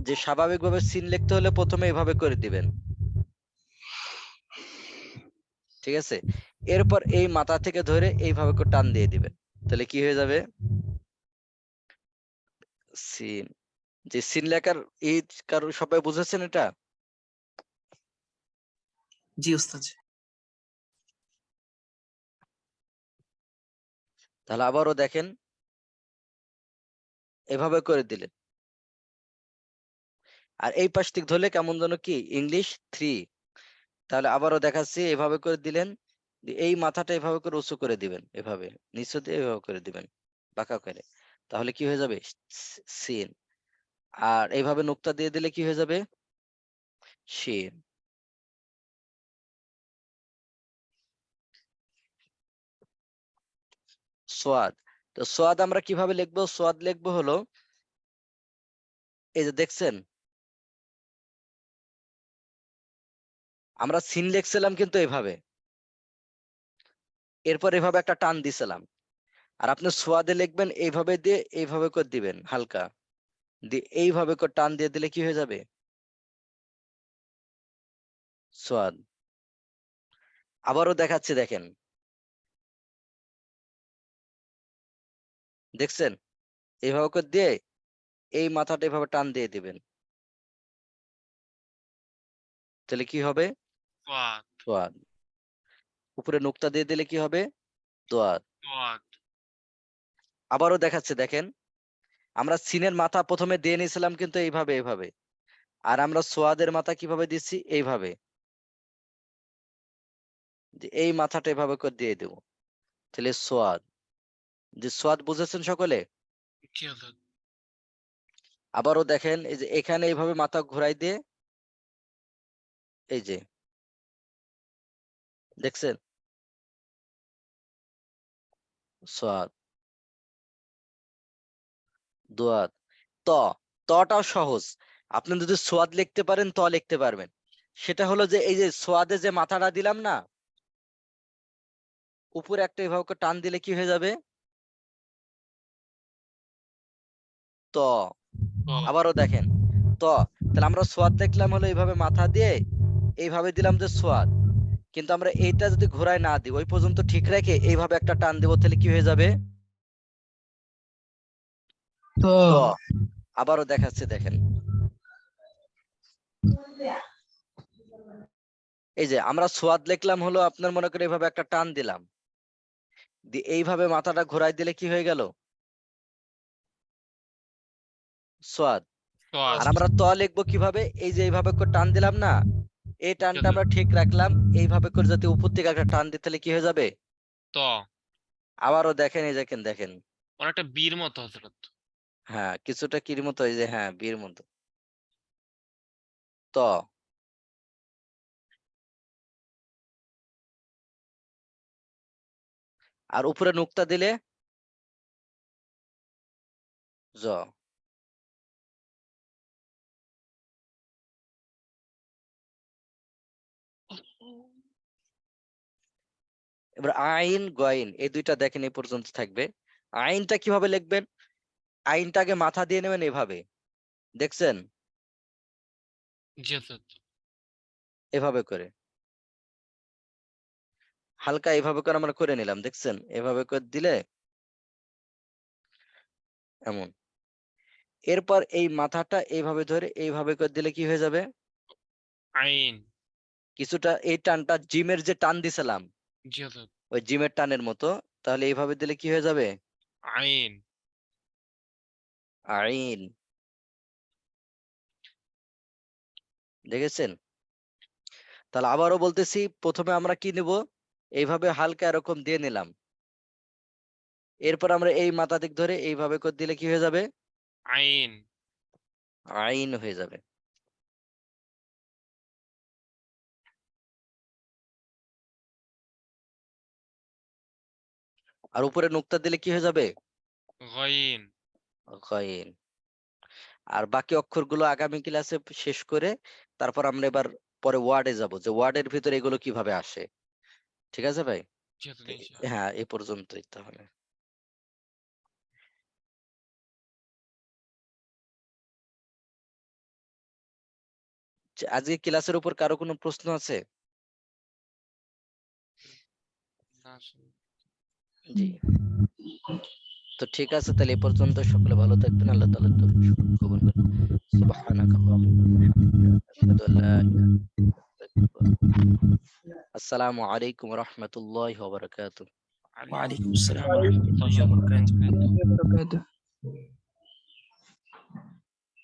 যে স্বাভাবিকভাবে সিন লিখতে হলে প্রথমে এভাবে করে দিবেন। ঠিক আছে? এরপর এই মাথা থেকে ধরে এইভাবে করে টান দিয়ে দিবেন। তাহলে কি হয়ে যাবে? সিন। যে সিন লেখার এই কারো সবাই বুঝেছেন এটা? জি উস্তাদ। তাহলে আবারও দেখেন এভাবে করে দিলেন। আর এই পাশ থেকে ধরলে কেমন যেন কি ইংলিশ 3। তাহলে আবারও দেখাচ্ছি এভাবে করে দিলেন। এই মাথাটা এভাবে করে উঁচু করে দিবেন, এভাবে নিচু দিয়ে এভাবে করে দিবেন বাঁকা করে। তাহলে কি হয়ে যাবে? সিন। আর এইভাবে নুক্তা দিয়ে দিলে কি হয়ে যাবে? শিন। সোয়াদ। তো সোয়াদ আমরা কিভাবে লিখবো? সোয়াদ লিখবো হলো এই যে দেখছেন আমরা সিন লিখছিলাম কিন্তু এভাবে, এরপর এভাবে একটা টান দিছিলাম। আর আপনি সোয়াদে লিখবেন এইভাবে দিয়ে এইভাবে করে দিবেন হালকা দিয়ে এইভাবে করে টান দিয়ে দিলে কি হয়ে যাবে? সোয়াদ। আবারও দেখাচ্ছি দেখেন, দেখছেন এইভাবে করে দিয়ে এই মাথাটা এভাবে টান দিয়ে দিবেন। তাহলে কি হবে? ফাদ সোয়াদ। উপরে নুক্তা দিয়ে দিলে কি হবে? দোয়াদ। ফাদ আবারও দেখাচ্ছে দেখেন, আমরা সিনের মাথা প্রথমে দিয়ে নিয়েছিলাম কিন্তু এইভাবে এইভাবে। আর আমরা সোয়াদের মাথা কিভাবে দিচ্ছি? এইভাবে। যে এই মাথাটা এভাবে করে দিয়ে দেব। তাহলে সোয়াদ। যে সোয়াদ বুঝেছেন সকলে? জি উস্তাদ। আবারও দেখেন এই যে এখানে এইভাবে মাথা ঘুরাই দিয়ে এই যে দেখছেন? সোয়াদ। দোয়াদ। ত। তটাও সহজ। আপনি যদি সোয়াদ লিখতে পারেন ত লিখতে পারবেন। সেটা হলো যে এই যে সোয়াদে যে মাথাটা দিলাম না, উপরে একটা এভাবে করে টান দিলে কি হয়ে যাবে? ত। ফাদ আবারও দেখেন ত। তাহলে আমরা সোয়াদ দেখলাম হলো এইভাবে মাথা দিয়ে এইভাবে দিলাম যে সোয়াদ। কিন্তু আমরা এইটা যদি ঘোরায় না দিই ওই পর্যন্ত ঠিক রেখে এইভাবে একটা টান দিব তাহলে কি হয়ে যাবে? তো ত। আবারও দেখাচ্ছে দেখেন, এই যে আমরা সোয়াদ লিখলাম হলো আপনার মনে করে এইভাবে একটা টান দিলাম দিয়ে এইভাবে মাথাটা ঘোরায় দিলে কি হয়ে গেল? সোয়াদ। ফাদ আর আমরা ত লিখবো কিভাবে? এই যে এইভাবে করে টান দিলাম না, এই জি টানটা উস্তাদ। আমরা ঠিক রাখলাম, এইভাবে করে যদি উপর থেকে একটা টান দিই তাহলে কি হয়ে যাবে? ত আবারও দেখেন এই দেখেন দেখেন, অনেকটা বীর মতো হজরত। হ্যাঁ কিছুটা কির মতো, এই যে হ্যাঁ বীর মতো। ত। আর উপরে নুক্তা দিলে জ। এবার আইন গয়েন এই দুইটা দেখেন এই পর্যন্ত থাকবে। আইনটা কিভাবে লিখবেন? আইনটাকে মাথা দিয়ে নেবেন এভাবে, দেখছেন? জি উস্তাদ। এভাবে করে হালকা এভাবে করে আমরা করে নিলাম, দেখছেন? এভাবে করে দিলে এমন। এরপর এই মাথাটা এইভাবে ধরে এইভাবে করে দিলে কি হয়ে যাবে? আইন কিছুটা এই টানটা জিমের যে টান দিছিলাম জি হজরত। ওই জিমের টানের মতো, তাহলে এইভাবে দিলে কি হয়ে যাবে? আইন। আইন। দেখেছেন? তাহলে আবারও বলতেছি, প্রথমে আমরা কি নিব? এইভাবে হালকা এরকম দিয়ে নিলাম, এরপর আমরা এই মাথা দিক ধরে এইভাবে করে দিলে কি হয়ে যাবে? আইন। আইন হয়ে যাবে। আর উপরে নুক্তা দিলে কি হয়ে যাবে? গইন। গইন। আর বাকি অক্ষরগুলো আগামী ক্লাসে শেষ করে তারপর আমরা এবার পরে ওয়ার্ডে যাব, যে ওয়ার্ডের ভিতরে এগুলো কিভাবে আসে। ঠিক আছে ভাই? জি হজরত, তো ইনশাআল্লাহ। হ্যাঁ, এ পর্যন্তই তাহলে। আজকে ক্লাসের উপর কারো কোনো প্রশ্ন আছে? না আসলে। জি, তো ঠিক আছে, তাহলে এ পর্যন্ত। সকলে ভালো থাকবেন, আল্লাহ তাআলা তৌফিক কবুল করেন। সুবহানাকাল্লাহুম্মা ওয়া বিহামদিকা আশহাদু আল্লা ইলাহা ইল্লা আনতা আস্তাগফিরুকা ওয়া আতুবু ইলাইক। আসসালামু আলাইকুম ওয়া রাহমাতুল্লাহি ওয়া বারাকাতুহু। ওয়ালাইকুম আসসালাম ওয়া রাহমাতুল্লাহি ওয়া বারাকাতুহু। وبركاته.